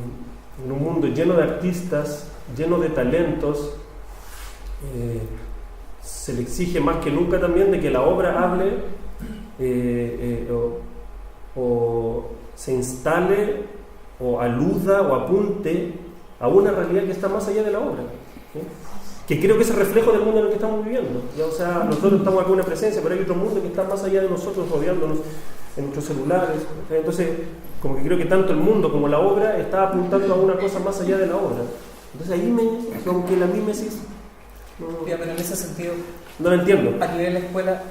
un mundo lleno de artistas, lleno de talentos, se le exige más que nunca también de que la obra hable o se instale o aluda o apunte a una realidad que está más allá de la obra, ¿sí? Que creo que es el reflejo del mundo en el que estamos viviendo, ¿ya? O sea, nosotros estamos acá en una presencia, pero hay otro mundo que está más allá de nosotros, rodeándonos en nuestros celulares. Entonces, como que creo que tanto el mundo como la obra está apuntando a una cosa más allá de la obra. Entonces ahí como que la mímesis Pero en ese sentido, no la entiendo. a nivel de la escuela,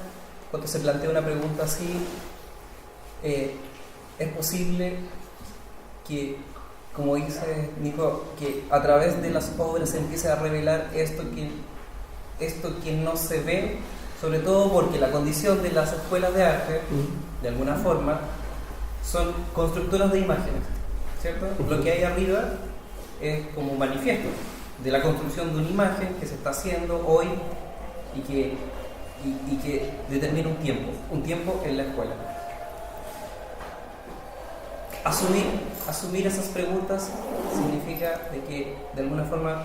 cuando se plantea una pregunta así, es posible que, como dice Nico, que a través de las obras se empiece a revelar esto que no se ve, sobre todo porque la condición de las escuelas de arte, de alguna forma, son constructoras de imágenes, ¿cierto? Lo que hay arriba es como un manifiesto de la construcción de una imagen que se está haciendo hoy y que determina un tiempo en la escuela. Asumir esas preguntas significa de que de alguna forma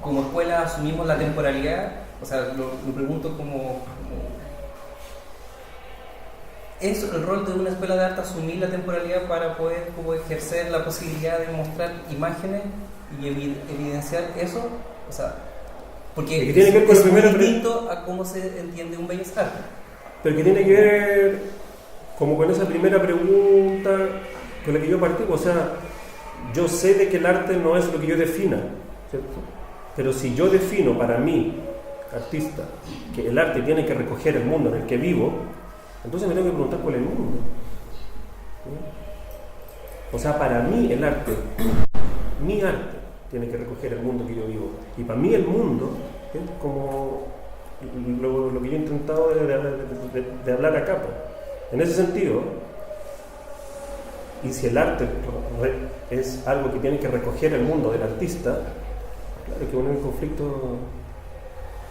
como escuela asumimos la temporalidad. O sea, lo pregunto como ¿es el rol de una escuela de arte asumir la temporalidad para poder como ejercer la posibilidad de mostrar imágenes y evidenciar eso? O sea, porque que tiene que ver con es lo muy primero, distinto a cómo se entiende un bellas artes. pero que tiene que ver como con esa primera pregunta con la que yo partí. O sea, yo sé de que el arte no es lo que yo defina, ¿cierto? Pero si yo defino para mí, artista, que el arte tiene que recoger el mundo en el que vivo, entonces me tengo que preguntar cuál es el mundo, ¿sí? O sea, para mí el arte, mi arte, tiene que recoger el mundo que yo vivo. Y para mí el mundo es como lo que yo he intentado de hablar acá, pues. En ese sentido, y si el arte es algo que tiene que recoger el mundo del artista, claro que pone en conflicto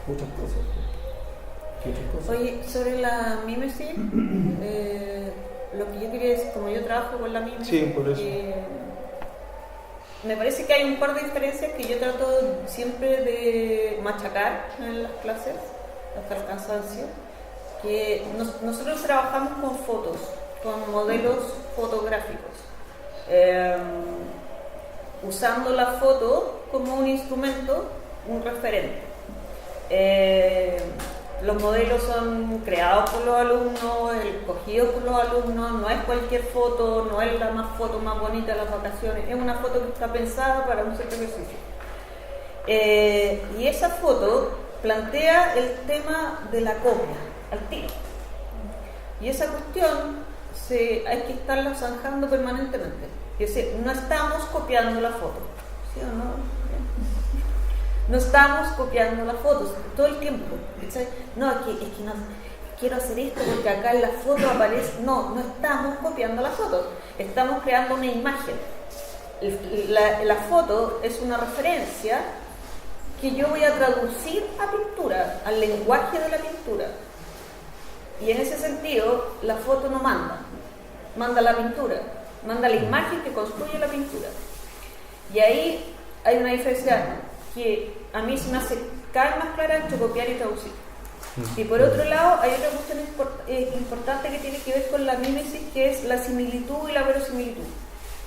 muchas cosas. Oye, sobre la mímesis, lo que yo quería decir, como yo trabajo con la mímesis, Sí, por eso. me parece que hay un par de diferencias que yo trato siempre de machacar en las clases, hasta el cansancio, que nosotros trabajamos con fotos, con modelos fotográficos, usando la foto como un instrumento, un referente. Los modelos son creados por los alumnos, escogidos por los alumnos, no es cualquier foto, no es la foto más bonita de las vacaciones, es una foto que está pensada para un cierto ejercicio. Y esa foto plantea el tema de la copia, al tiro. Y esa cuestión hay que estarla zanjando permanentemente. Es decir, no estamos copiando la foto, ¿sí o no? No estamos copiando las fotos todo el tiempo. No, es que no quiero hacer esto porque acá en la foto aparece. No estamos copiando las fotos. Estamos creando una imagen. La foto es una referencia que yo voy a traducir a pintura, al lenguaje de la pintura. Y en ese sentido, la foto no manda la pintura, manda la imagen que construye la pintura. Y ahí hay una diferencia que a mí se me hace cada vez más clara entre copiar y traducir. Y por otro lado, hay otra cuestión importante que tiene que ver con la mímesis, que es la similitud y la verosimilitud.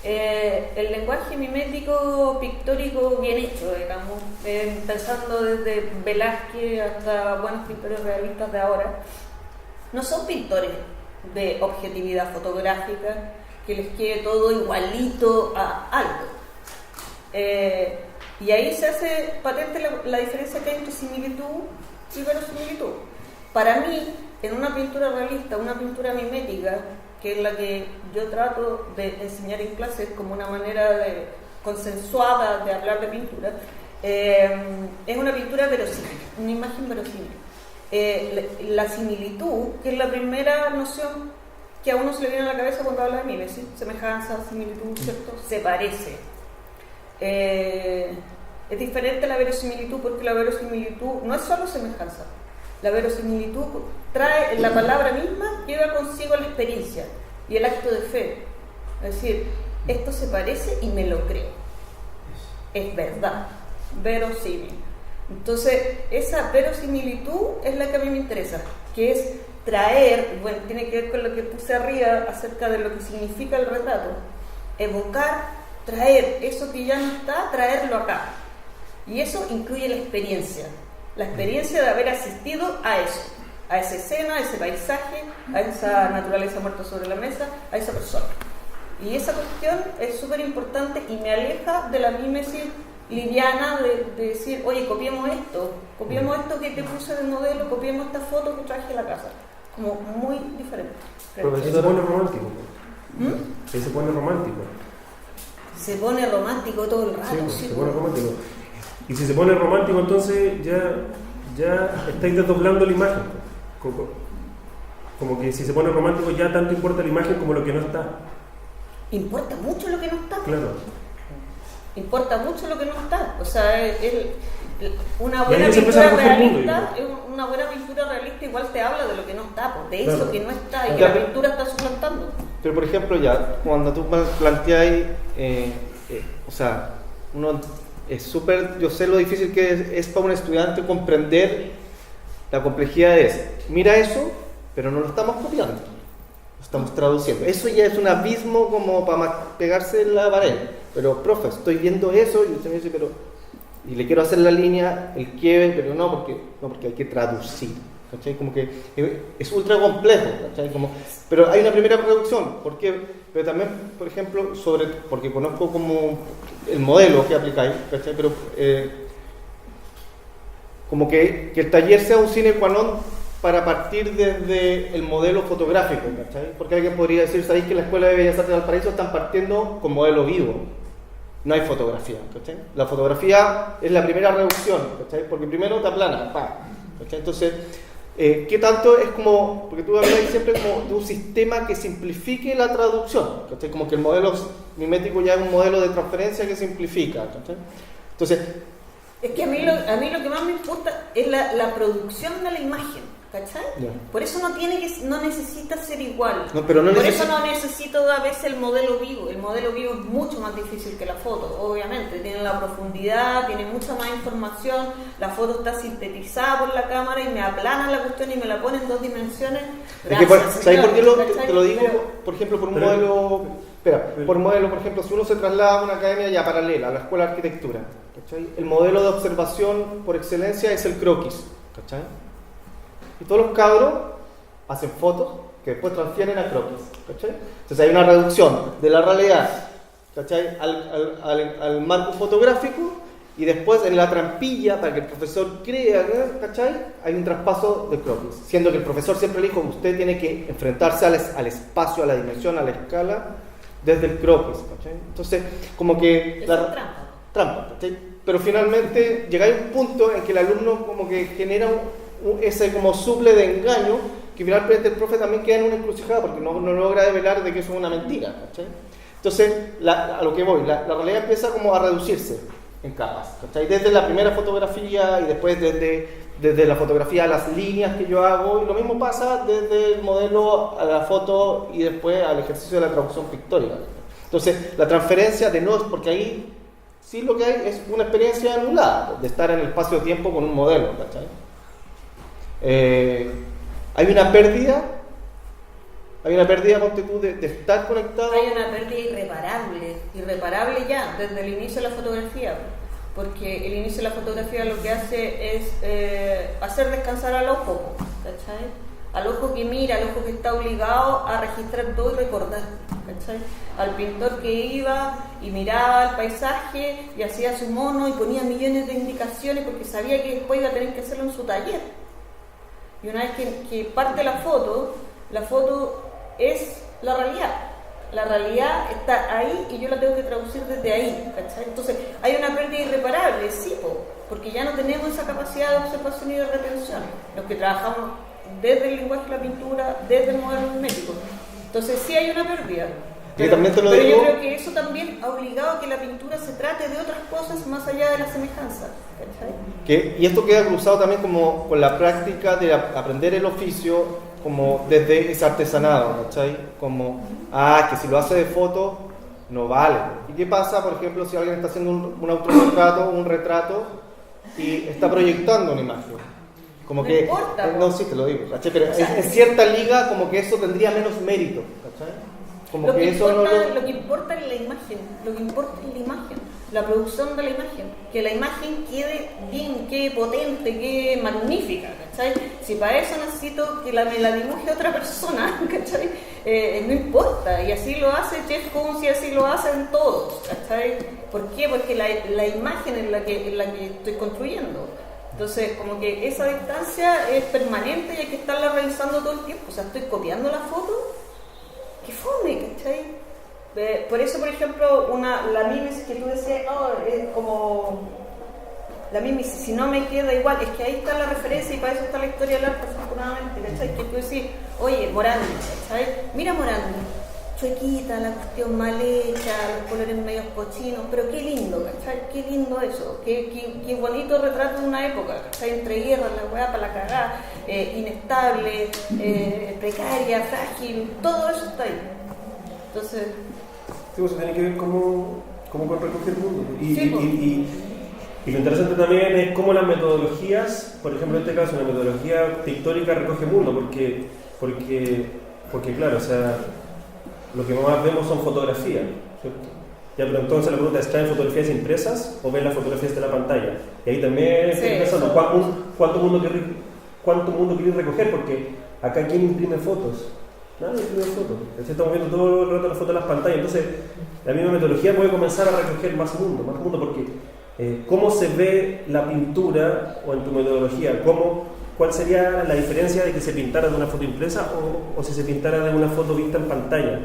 El lenguaje mimético pictórico bien hecho, digamos, pensando desde Velázquez hasta buenos pintores realistas de ahora, no son pintores de objetividad fotográfica, que les quede todo igualito a algo. Y ahí se hace patente la diferencia que hay entre similitud y verosimilitud. Para mí, en una pintura realista, una pintura mimética, que es la que yo trato de enseñar en clases como una manera consensuada de hablar de pintura, es una pintura verosímil, una imagen verosímil. La similitud, que es la primera noción que a uno se le viene a la cabeza cuando habla de mímesis, semejanza, similitud, ¿cierto? Se parece. Es diferente a la verosimilitud, porque la verosimilitud no es solo semejanza. La verosimilitud trae, la palabra misma lleva consigo la experiencia y el acto de fe. Es decir, esto se parece y me lo creo. Es verdad, verosímil. Entonces, esa verosimilitud es la que a mí me interesa, que es traer, bueno, tiene que ver con lo que puse arriba acerca de lo que significa el retrato, evocar, traer eso que ya no está, traerlo acá. Y eso incluye la experiencia de haber asistido a eso, a esa escena, a ese paisaje, a esa naturaleza muerta sobre la mesa, a esa persona. Y esa cuestión es súper importante y me aleja de la mímesis liviana de decir, oye, copiemos esto que te puse de modelo, copiemos esta foto que traje a la casa. Como muy diferente. Pero eso se pone romántico. Eso se pone romántico. Se pone romántico todo el rato. Sí, se pone romántico. Y si se pone romántico, entonces ya estáis desdoblando la imagen. Como que si se pone romántico, ya tanto importa la imagen como lo que no está. Importa mucho lo que no está. Claro. Importa mucho lo que no está. O sea, una Y ahí buena se empieza a pintura recoger el mundo, realista, una buena pintura realista igual te habla de lo que no está, pues, de Claro. eso que no está y que Claro. la pintura está suplantando. Pero por ejemplo ya, cuando tú planteáis, o sea, uno es súper, yo sé lo difícil que es para un estudiante comprender la complejidad mira eso, pero no lo estamos copiando, lo estamos traduciendo. Eso ya es un abismo como para pegarse en la pared. Pero, profe, estoy viendo eso y usted me dice, y le quiero hacer la línea, el quiebre, pero no, porque hay que traducir. ¿Cachai? Como que es ultra complejo, ¿cachai? Pero hay una primera traducción, ¿por qué? Pero también, por ejemplo, porque conozco como el modelo que aplicáis, ¿cachai? Pero como que el taller sea un sine qua non para partir desde el modelo fotográfico, ¿cachai? Porque alguien podría decir, ¿sabéis que en la Escuela de Bellas Artes de Valparaíso están partiendo con modelo vivo? No hay fotografía, ¿cachai? La fotografía es la primera reducción, ¿cachai? Porque primero te aplana, ¿cachai? Entonces, ¿qué tanto es como, porque tú hablas siempre como de un sistema que simplifique la traducción, ¿cachai? Como que el modelo mimético ya es un modelo de transferencia que simplifica, ¿cachai? Entonces, Es que a mí lo que más me importa es la producción de la imagen, ¿cachai? Yeah. Por eso no necesita ser igual. No, pero no Por eso no necesito a veces el modelo vivo. El modelo vivo es mucho más difícil que la foto, obviamente. Tiene la profundidad, tiene mucha más información. La foto está sintetizada por la cámara y me aplana la cuestión y me la pone en 2 dimensiones. ¿sabes por qué ¿cachai? te lo digo? Pero, Por ejemplo, por un modelo, por ejemplo, si uno se traslada a una academia ya paralela, a la Escuela de Arquitectura, ¿cachai? El modelo de observación por excelencia es el croquis, ¿cachai? Y todos los cabros hacen fotos que después transfieren a croquis, ¿cachai? Entonces hay una reducción de la realidad, ¿cachai? al marco fotográfico, y después en la trampilla, para que el profesor crea, ¿cachai? Hay un traspaso de croquis, siendo que el profesor siempre le dijo, usted tiene que enfrentarse al espacio, a la dimensión, a la escala, desde el croquis, ¿cachai? Entonces, como que... eso es trampa. ¿cachai? Pero finalmente llegáis a un punto en que el alumno como que genera ese como suple de engaño, que finalmente el profe también queda en una encrucijada porque no logra develar de que eso es una mentira, ¿cachai? Entonces, a lo que voy, la realidad empieza como a reducirse en capas, ¿cachai? Desde la primera fotografía y después desde la fotografía a las líneas que yo hago, y lo mismo pasa desde el modelo a la foto y después al ejercicio de la traducción pictórica. Entonces, la transferencia de no, porque ahí sí lo que hay es una experiencia anulada, de estar en el espacio-tiempo con un modelo, ¿cachai? Hay una pérdida, ponte tú, de estar conectado. Hay una pérdida irreparable ya, desde el inicio de la fotografía, porque el inicio de la fotografía lo que hace es hacer descansar al ojo, ¿cachai? Al ojo que mira, al ojo que está obligado a registrar todo y recordar, ¿cachai? Al pintor que iba y miraba el paisaje y hacía su mono y ponía millones de indicaciones porque sabía que después iba a tener que hacerlo en su taller. Y una vez que parte la foto es la realidad. La realidad está ahí y yo la tengo que traducir desde ahí, ¿cachai? Entonces, hay una pérdida irreparable, sí, porque ya no tenemos esa capacidad de observación y de retención, los que trabajamos desde el lenguaje de la pintura, desde el modelo mimético. Entonces, sí hay una pérdida. Pero yo creo que eso también ha obligado a que la pintura se trate de otras cosas más allá de la semejanza, ¿cachai? Y esto queda cruzado también como con la práctica de aprender el oficio como desde ese artesanado, ¿cachai? Como, que si lo hace de foto, no vale. ¿Y qué pasa, por ejemplo, si alguien está haciendo un autorretrato, un retrato, y está proyectando una imagen? Como que, importa, no, sí te lo digo, ¿cachai? Pero en cierta liga como que eso tendría menos mérito, ¿cachai? Como lo que eso que importa es la imagen, la producción de la imagen, que la imagen quede bien, quede potente, quede magnífica, ¿cachai? Si para eso necesito que me la dibuje otra persona, ¿cachai? No importa, y así lo hace Jeff Koons y así lo hacen todos, ¿cachai? ¿Por qué? Porque la imagen es la que estoy construyendo. Entonces, como que esa distancia es permanente y hay que estarla revisando todo el tiempo. O sea, estoy copiando la foto, ¡qué fome!, ¿cachai? Por eso, por ejemplo, la mimesis que tú decías, es como la mimesis, si no me queda igual, es que ahí está la referencia y para eso está la historia del arte, afortunadamente, ¿cachai? Que tú decís, oye, Morandi, ¿cachai? Mira Morandi, chuequita, la cuestión mal hecha, los colores medios cochinos, pero qué lindo, ¿cachai? Qué lindo eso, qué bonito retrato de una época, ¿cachai? Entre guerras, la weá para la cagada, inestable, precaria, frágil, todo eso está ahí. Entonces... Sí, eso tiene que ver como con recoger el mundo. Sí, Y lo interesante también es cómo las metodologías, por ejemplo en este caso, una metodología pictórica recoge el mundo, porque claro, o sea, lo que más vemos son fotografías, ¿cierto? Ya, pero entonces la pregunta es, ¿traen fotografías impresas o ven las fotografías de la pantalla? Y ahí también estoy pensando, ¿cuánto mundo queréis recoger? Porque acá, ¿quién imprime fotos? Nadie imprime fotos. Estamos viendo todo el rato las fotos en las pantallas. Entonces, la misma metodología puede comenzar a recoger más mundo, porque ¿cómo se ve la pintura o en tu metodología? ¿Cuál sería la diferencia de que se pintara de una foto impresa o si se pintara de una foto vista en pantalla?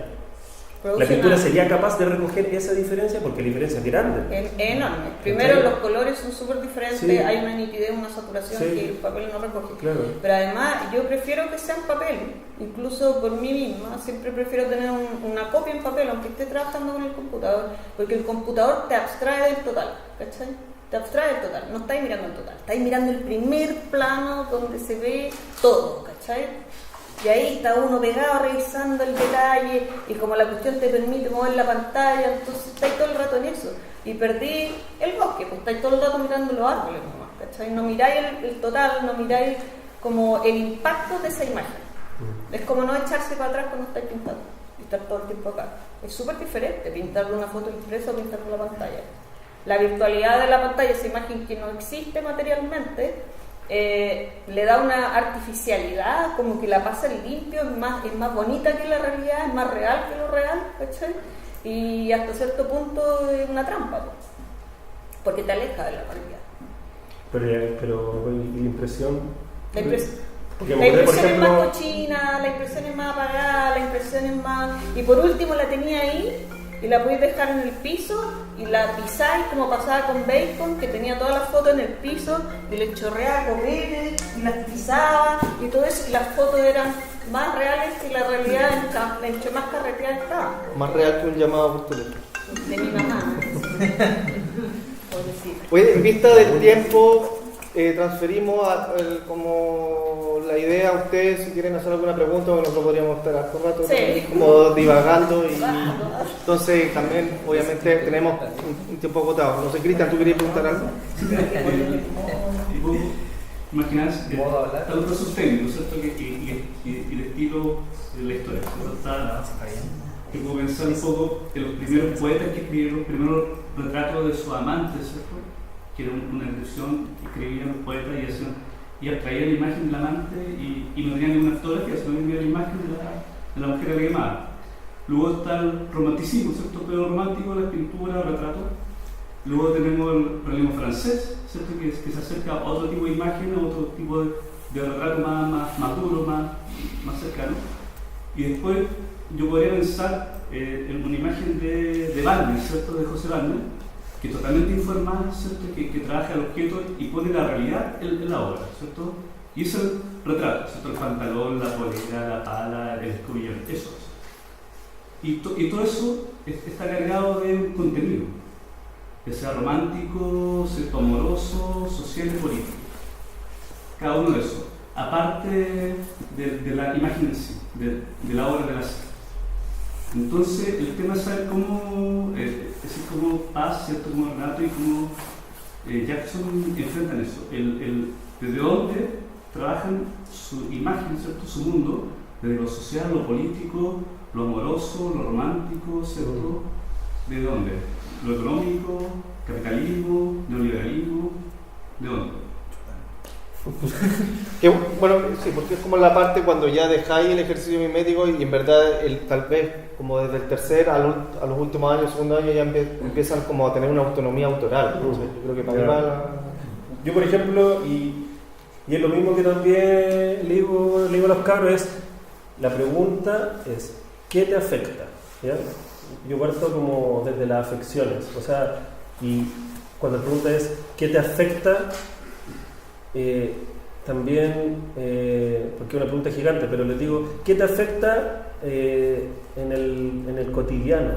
¿La pintura sería capaz de recoger esa diferencia? Porque la diferencia es grande. Es enorme. Primero, los colores son súper diferentes, sí. Hay una nitidez, una saturación que el papel no recoge. Claro. Pero además, yo prefiero que sea en papel, incluso por mí misma, siempre prefiero tener una copia en papel, aunque esté trabajando con el computador, porque el computador te abstrae del total, ¿cachai? Te abstrae del total, no estáis mirando el total, estáis mirando el primer plano donde se ve todo, ¿cachai? Y ahí está uno pegado revisando el detalle y como la cuestión te permite mover la pantalla, entonces estáis todo el rato en eso. Y perdí el bosque, pues estáis todo el rato mirando los árboles nomás, ¿cachai? No miráis el total, no miráis como el impacto de esa imagen. Es como no echarse para atrás cuando estáis pintando y estar todo el tiempo acá. Es súper diferente pintar de una foto impresa o pintar con la pantalla. La virtualidad de la pantalla, esa imagen que no existe materialmente, le da una artificialidad, como que la pasa limpio, es más bonita que la realidad, es más real que lo real, ¿cachai? Y hasta cierto punto es una trampa, porque te aleja de la realidad. Pero ¿y la impresión? La impresión es más cochina, la impresión es más apagada, la impresión es más... Y por último la tenía ahí y la podéis dejar en el piso y la pisáis como pasaba con Bacon, que tenía todas las fotos en el piso y le chorreaba copetes y las pisaba y todo eso, y las fotos eran más reales que la realidad, entre más carreteada estaba. Más real que un llamado por teléfono. De mi mamá. Oye, en vista del tiempo, transferimos como la idea a ustedes, si quieren hacer alguna pregunta, o nosotros podríamos estar harto rato como divagando. Y entonces también, obviamente, tenemos un tiempo agotado. No sé, Cristian, ¿tú querías preguntar algo? Imaginás está un proceso técnico, ¿cierto? Y el estilo de la historia, que puedo pensar un poco en los primeros poetas que escribieron los primeros retratos de sus amantes, ¿cierto? Que era una descripción que escribían los poetas y abstraían la imagen del amante y no tenían ninguna fotografía, solo tenían la imagen de la mujer a la que amaba. Luego está el romanticismo, ¿cierto? Pero romántico, la pintura, el retrato. Luego tenemos el realismo francés, ¿cierto? Que se acerca a otro tipo de imagen, a otro tipo de retrato más maduro, más cercano. Y después yo podría pensar en una imagen de Wagner, ¿cierto? De José Wagner, que es totalmente informal, ¿cierto? Que trabaja el objeto y pone la realidad en la obra, ¿cierto? Y es el retrato, ¿cierto? El pantalón, la polera, la pala, el descubrimiento, eso es. Y todo eso está cargado de un contenido, que sea romántico, ¿cierto? Amoroso, social y político. Cada uno de esos, aparte de la imagen en sí, de la obra de la serie. Entonces, el tema es saber cómo, cómo Paz, ¿cierto? Como Renato y cómo Jackson enfrentan eso. Desde dónde trabajan su imagen, ¿cierto? Su mundo, desde lo social, lo político, lo amoroso, lo romántico, ¿cierto? ¿De dónde? Lo económico, capitalismo, neoliberalismo, ¿de dónde? Que, bueno, sí, porque es como la parte cuando ya dejáis el ejercicio mimético y en verdad tal vez como desde el tercer a los últimos años, segundo año ya empiezan como a tener una autonomía autoral. Entonces, yo creo que para ahí va Yo, por ejemplo, y es lo mismo que también le digo a los cabros, es la pregunta es ¿qué te afecta? ¿Ya? Yo parto como desde las afecciones, o sea, y cuando la pregunta es ¿qué te afecta? También, porque es una pregunta gigante, pero les digo, ¿qué te afecta en el cotidiano?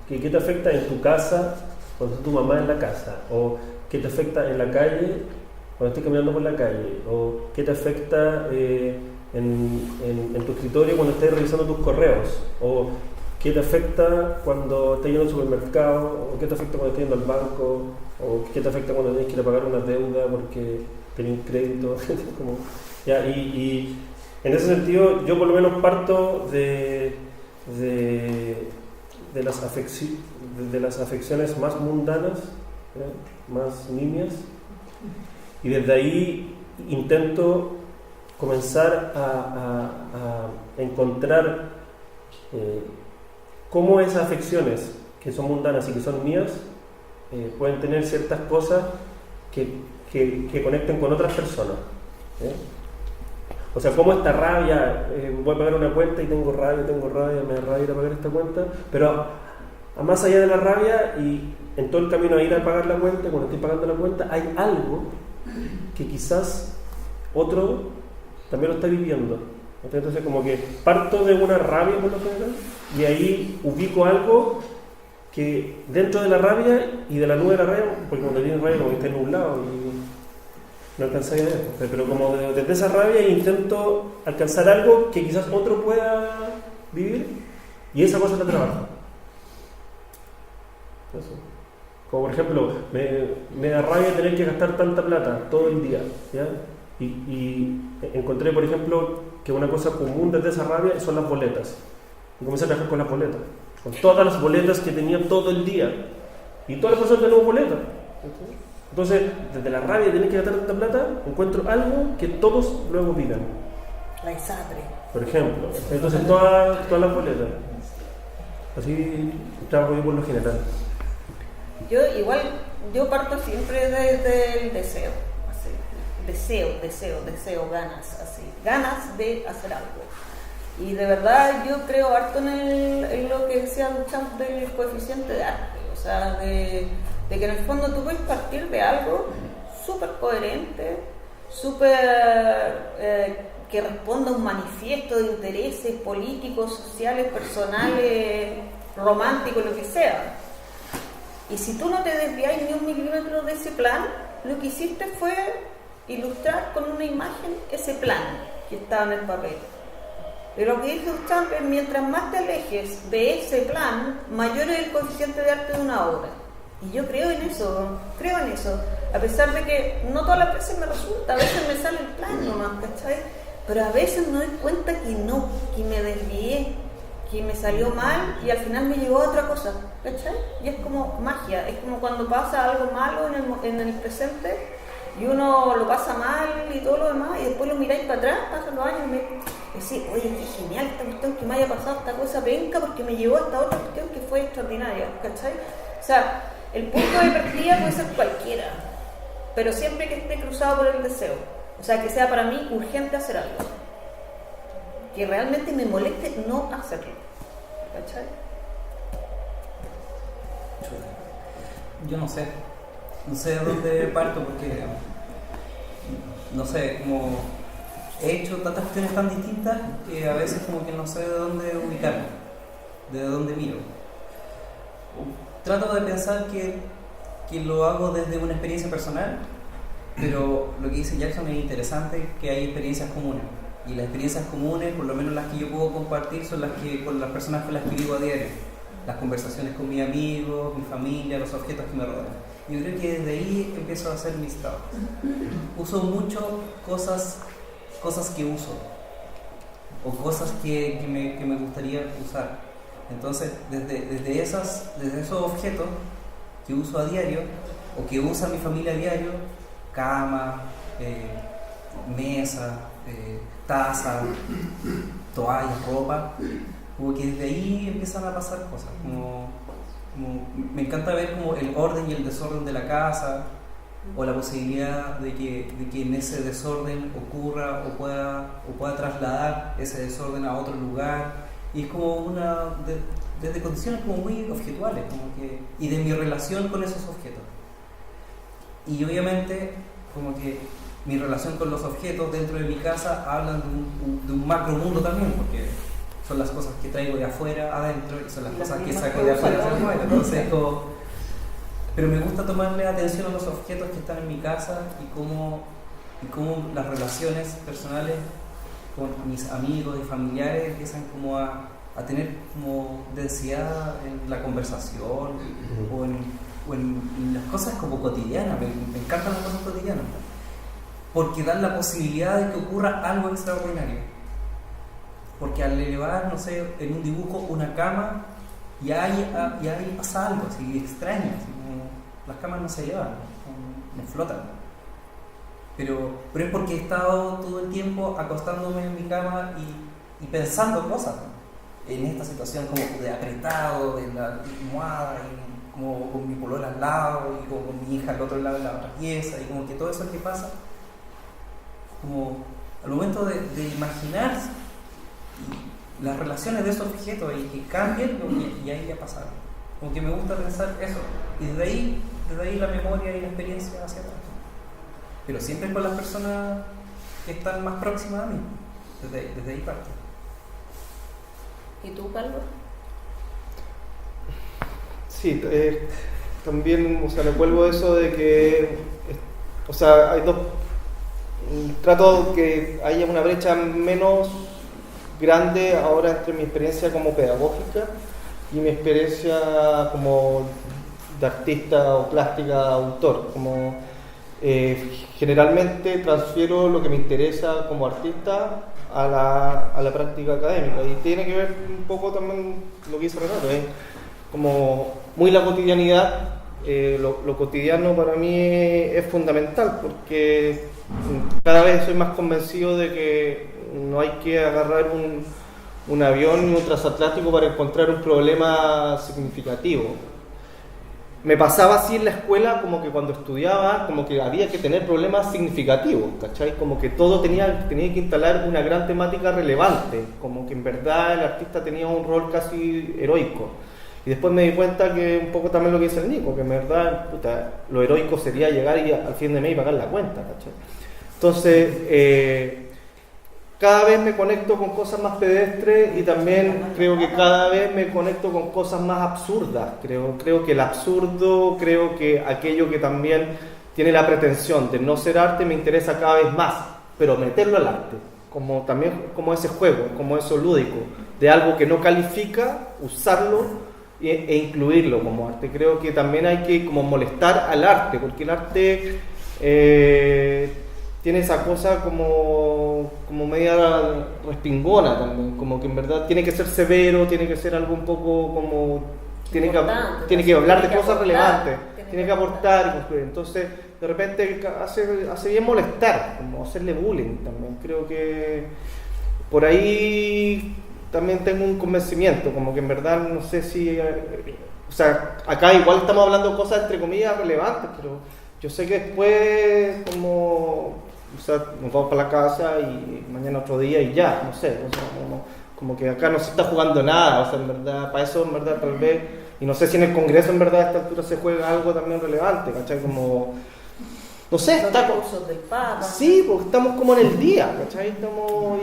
¿Qué te afecta en tu casa, cuando está tu mamá en la casa? ¿O qué te afecta en la calle, cuando estés caminando por la calle? ¿O qué te afecta en tu escritorio cuando estés revisando tus correos? ¿O qué te afecta cuando estés yendo al supermercado? ¿O qué te afecta cuando estés yendo al banco? ¿O qué te afecta cuando tienes que ir a pagar una deuda porque tenés crédito? Y en ese sentido, yo por lo menos parto de las afecciones más mundanas, más nimias, y desde ahí intento comenzar a encontrar cómo esas afecciones que son mundanas y que son mías pueden tener ciertas cosas que conecten con otras personas. O sea, cómo esta rabia, voy a pagar una cuenta y tengo rabia, me da rabia ir a pagar esta cuenta, pero más allá de la rabia y en todo el camino a ir a pagar la cuenta, cuando estoy pagando la cuenta, hay algo que quizás otro también lo está viviendo. Entonces como que parto de una rabia por lo general y ahí ubico algo que dentro de la rabia y de la nube de la rabia, porque cuando tienes rabia como que está nublado y no alcanzáis a ver, pero como desde esa rabia intento alcanzar algo que quizás otro pueda vivir y esa cosa la trabajo. Eso. Como por ejemplo, me da rabia tener que gastar tanta plata todo el día, ¿ya? Y encontré, por ejemplo, que una cosa común desde esa rabia son las boletas. Y comencé a trabajar con las boletas, con todas las boletas que tenía todo el día. Y todas las personas tenemos boletas. Entonces, desde la rabia de tener que gastar tanta plata, encuentro algo que todos luego viven. La ISAPRE. Por ejemplo. Entonces, todas las boletas. Así trabajo yo por lo general. Yo parto siempre desde el deseo. Deseo, ganas de hacer algo. Y de verdad yo creo harto en lo que decía Duchamp del coeficiente de arte, o sea, de que en el fondo tú puedes partir de algo súper coherente, que responda a un manifiesto de intereses políticos, sociales, personales, románticos, lo que sea. Y si tú no te desvías ni un milímetro de ese plan, lo que hiciste fue ilustrar con una imagen ese plan que estaba en el papel. Y lo que dice Duchamp es, mientras más te alejes de ese plan, mayor es el coeficiente de arte de una obra. Y yo creo en eso, a pesar de que no todas las veces me resulta, a veces me sale el plan nomás, ¿cachai? Pero a veces me doy cuenta que me desvié, que me salió mal y al final me llevó a otra cosa, ¿cachai? Y es como magia, es como cuando pasa algo malo en el presente y uno lo pasa mal y todo lo demás y después lo miráis para atrás, pasan los años y me decís, oye, qué genial esta cuestión que me haya pasado esta cosa penca porque me llevó a esta otra cuestión que fue extraordinaria, ¿cachai? O sea, el punto de partida puede ser cualquiera, pero siempre que esté cruzado por el deseo, o sea, que sea para mí urgente hacer algo, que realmente me moleste no hacerlo, ¿cachai? Yo no sé de dónde parto porque, no sé, como he hecho tantas cuestiones tan distintas que a veces como que no sé de dónde ubicarme, de dónde miro. Trato de pensar que lo hago desde una experiencia personal, pero lo que dice Jackson es interesante, que hay experiencias comunes. Y las experiencias comunes, por lo menos las que yo puedo compartir, son las que con las personas con las que vivo a diario. Las conversaciones con mis amigos, mi familia, los objetos que me rodean. Yo creo que desde ahí empiezo a hacer mis trabajos. Uso mucho cosas que uso, o cosas que me gustaría usar. Entonces, desde esos objetos que uso a diario, o que usa mi familia a diario, cama, mesa, taza, toallas, ropa, como que desde ahí empiezan a pasar cosas. Como me encanta ver como el orden y el desorden de la casa, o la posibilidad de que en ese desorden ocurra o pueda trasladar ese desorden a otro lugar. Y es como desde condiciones como muy objetuales, y de mi relación con esos objetos. Y obviamente como que mi relación con los objetos dentro de mi casa hablan de un macro mundo también, porque son las cosas que traigo de afuera adentro y son las cosas que saco de afuera hacia afuera. Entonces, pero me gusta tomarle atención a los objetos que están en mi casa y cómo las relaciones personales con mis amigos y familiares empiezan como a tener como densidad en la conversación o en las cosas como cotidianas. Me encantan las cosas cotidianas porque dan la posibilidad de que ocurra algo extraordinario. Porque al elevar, no sé, en un dibujo una cama, y ahí pasa algo así extraño, así como las camas no se elevan, no flotan. Pero es porque he estado todo el tiempo acostándome en mi cama y pensando cosas, ¿no? En esta situación como de apretado, en la almohada, y como con mi polola al lado, y como con mi hija al otro lado de la otra pieza, y como que todo eso que pasa, como al momento de imaginar las relaciones de esos objetos y que cambien, y ahí ya pasaron. Como que me gusta pensar eso, y desde ahí la memoria y la experiencia hacia atrás. Pero siempre con las personas que están más próximas a mí, desde ahí parte. ¿Y tú, Carlos? Sí, también, o sea, me vuelvo a eso de que, o sea, hay dos, trato que haya una brecha menos grande ahora entre mi experiencia como pedagógica y mi experiencia como de artista o plástica, autor. Como generalmente transfiero lo que me interesa como artista a la práctica académica, y tiene que ver un poco también lo que dice Renato, como muy la cotidianidad. Lo cotidiano para mí es fundamental, porque cada vez soy más convencido de que no hay que agarrar un avión ni un transatlántico para encontrar un problema significativo. Me pasaba así en la escuela, como que cuando estudiaba, como que había que tener problemas significativos, ¿cachai? Como que todo tenía que instalar una gran temática relevante, como que en verdad el artista tenía un rol casi heroico. Y después me di cuenta que un poco también lo que dice el Nico, que en verdad lo heroico sería llegar y al fin de mes y pagar la cuenta, ¿cachai? Entonces, cada vez me conecto con cosas más pedestres, y también creo que cada vez me conecto con cosas más absurdas. Creo que el absurdo, creo que aquello que también tiene la pretensión de no ser arte, me interesa cada vez más, pero meterlo al arte, como también como ese juego, como eso lúdico, de algo que no califica, usarlo e incluirlo como arte. Creo que también hay que como molestar al arte, porque el arte tiene esa cosa como media respingona también, como que en verdad tiene que ser severo, tiene que ser algo un poco como... Tiene que hablar de cosas relevantes, tiene que aportar y construir. Entonces, de repente hace bien molestar, como hacerle bullying también. Creo que por ahí también tengo un convencimiento, como que en verdad no sé si... o sea, acá igual estamos hablando de cosas entre comillas relevantes, pero yo sé que después como... O sea, nos vamos para la casa y mañana otro día y ya, no sé, o sea, como que acá no se está jugando nada, o sea, en verdad, para eso en verdad tal vez, y no sé si en el Congreso en verdad a esta altura se juega algo también relevante, ¿cachai? Como, no sé, está... Cursos del Papa. Sí, porque estamos como en el día, ¿cachai? Estamos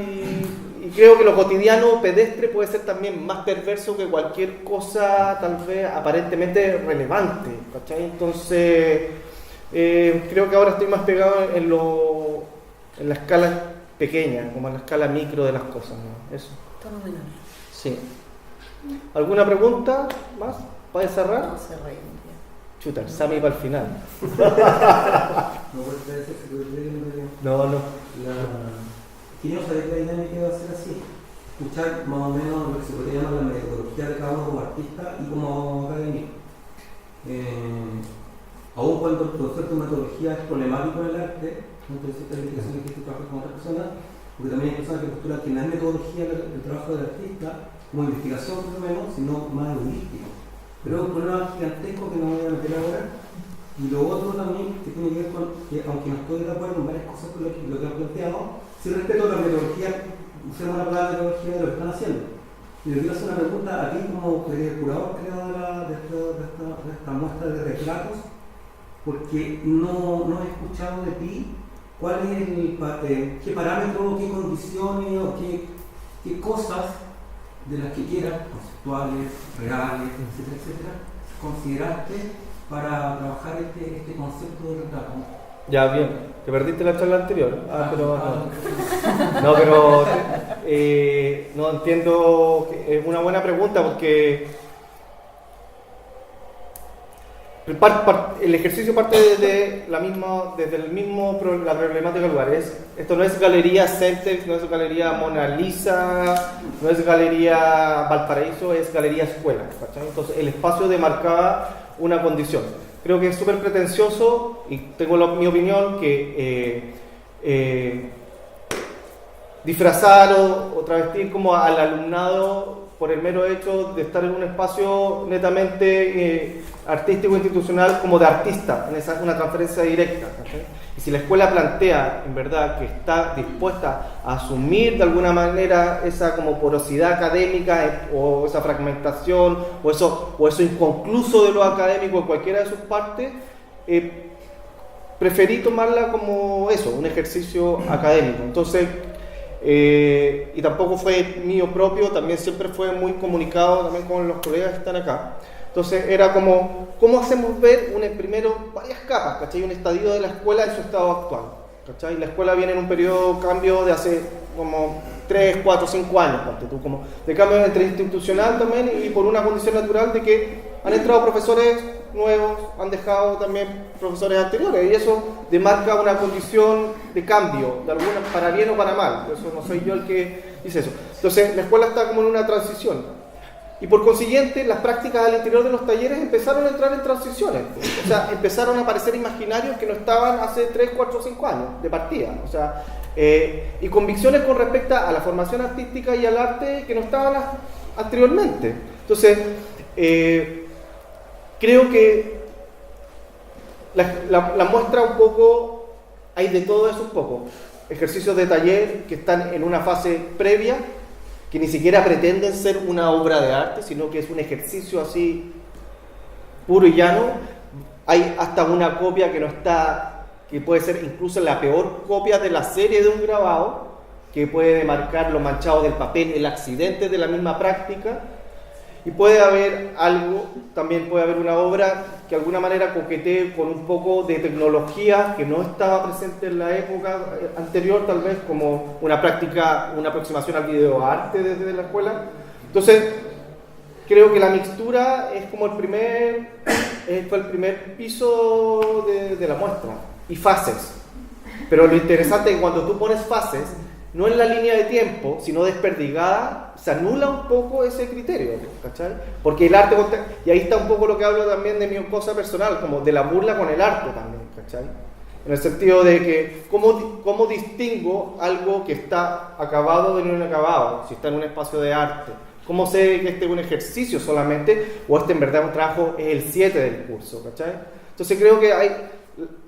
y creo que lo cotidiano pedestre puede ser también más perverso que cualquier cosa tal vez aparentemente relevante, ¿cachai? Entonces... creo que ahora estoy más pegado en la escala pequeña, como en la escala micro de las cosas, ¿no? Eso. Fenomenal. Sí. ¿Alguna pregunta más para cerrar? No, se reír. Chuta, el Sami para el final. No. Quiero saber qué dinámica va a ser así. Escuchar más o menos lo que se podría llamar la metodología de cada uno como artista y como académico. Aún cuando el concepto de metodología es problemático en el arte, entonces esta investigación que tú trabajas con otras personas, porque también hay personas que postulan que no es metodología el trabajo del artista, como investigación por lo menos, sino más heurístico. Pero es un problema gigantesco que no voy a meter ahora. Y lo otro también que tiene que ver con que, aunque no estoy de acuerdo en varias cosas con lo que han planteado, sí respeto la metodología, usemos la palabra metodología de lo que están haciendo. Y le quiero hacer una pregunta a ti como curador creador de esta muestra de retratos, porque no he escuchado de ti cuál es qué parámetros, qué condiciones o qué cosas de las que quieras, conceptuales, reales, etcétera, consideraste para trabajar este concepto de retrato. Ya, bien. ¿Te perdiste la charla anterior? No, pero no entiendo. Es una buena pregunta porque el ejercicio parte desde la problemática del lugar. Esto no es Galería Centex, no es Galería Mona Lisa, no es Galería Valparaíso, es Galería Escuela, ¿cachai? Entonces el espacio demarcaba una condición. Creo que es súper pretencioso y tengo mi opinión que disfrazar o travestir como al alumnado por el mero hecho de estar en un espacio netamente artístico institucional como de artista, en una transferencia directa, ¿okay? Y si la escuela plantea en verdad que está dispuesta a asumir de alguna manera esa como porosidad académica o esa fragmentación o eso inconcluso de lo académico en cualquiera de sus partes, preferí tomarla como eso, un ejercicio académico. Entonces y tampoco fue mío propio, también siempre fue muy comunicado también con los colegas que están acá. Entonces era como, ¿cómo hacemos ver primero varias capas, ¿cachai? Un estadio de la escuela en su estado actual, ¿cachai? La escuela viene en un periodo de cambio de hace como 3, 4, 5 años, como de cambio entre institucional también y por una condición natural de que han entrado profesores nuevos, han dejado también profesores anteriores y eso demarca una condición de cambio, de alguna, para bien o para mal. Eso no soy yo el que dice eso. Entonces la escuela está como en una transición y por consiguiente las prácticas al interior de los talleres empezaron a entrar en transiciones, o sea, empezaron a aparecer imaginarios que no estaban hace 3, 4, 5 años de partida, o sea, y convicciones con respecto a la formación artística y al arte que no estaban anteriormente. Entonces creo que la muestra un poco, hay de todo eso un poco. Ejercicios de taller que están en una fase previa, que ni siquiera pretenden ser una obra de arte, sino que es un ejercicio así puro y llano. Hay hasta una copia que no está, que puede ser incluso la peor copia de la serie de un grabado, que puede demarcar lo manchado del papel, el accidente de la misma práctica. Y puede haber algo, también puede haber una obra que de alguna manera coquetee con un poco de tecnología que no estaba presente en la época anterior, tal vez, como una práctica, una aproximación al videoarte desde la escuela. Entonces, creo que la mixtura es como fue el primer piso de la muestra, y fases. Pero lo interesante es que cuando tú pones fases, no en la línea de tiempo, sino desperdigada, se anula un poco ese criterio, ¿cachai? Porque el arte, y ahí está un poco lo que hablo también de mi cosa personal, como de la burla con el arte también, ¿cachai? En el sentido de que, ¿cómo distingo algo que está acabado de no inacabado, si está en un espacio de arte? ¿Cómo sé que este es un ejercicio solamente, o este en verdad es un trabajo, es el 7 del curso, ¿cachai? Entonces creo que hay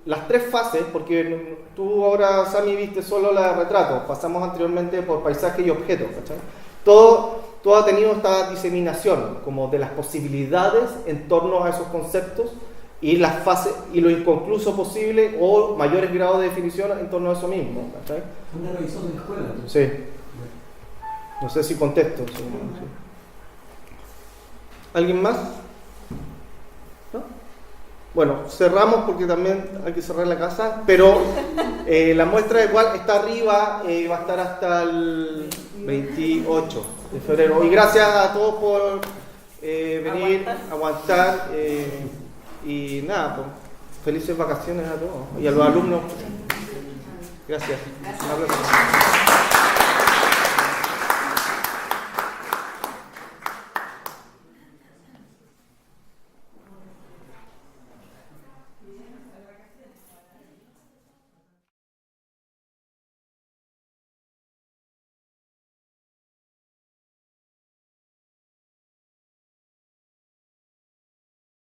las 3 fases, porque tú ahora, Sami, viste solo la retrato, pasamos anteriormente por paisaje y objeto, ¿cachai? Todo ha tenido esta diseminación, como de las posibilidades en torno a esos conceptos, y las fases, y lo inconcluso posible, o mayores grados de definición en torno a eso mismo, ¿cachai? Una revisión de la escuela, entonces. Sí. No sé si contesto. Sí. ¿Alguien más? ¿No? Bueno, cerramos porque también hay que cerrar la casa, pero la muestra igual está arriba, va a estar hasta el 28 de febrero. Y gracias a todos por venir, aguantar, y nada, pues, felices vacaciones a todos y a los alumnos. Gracias. Un abrazo.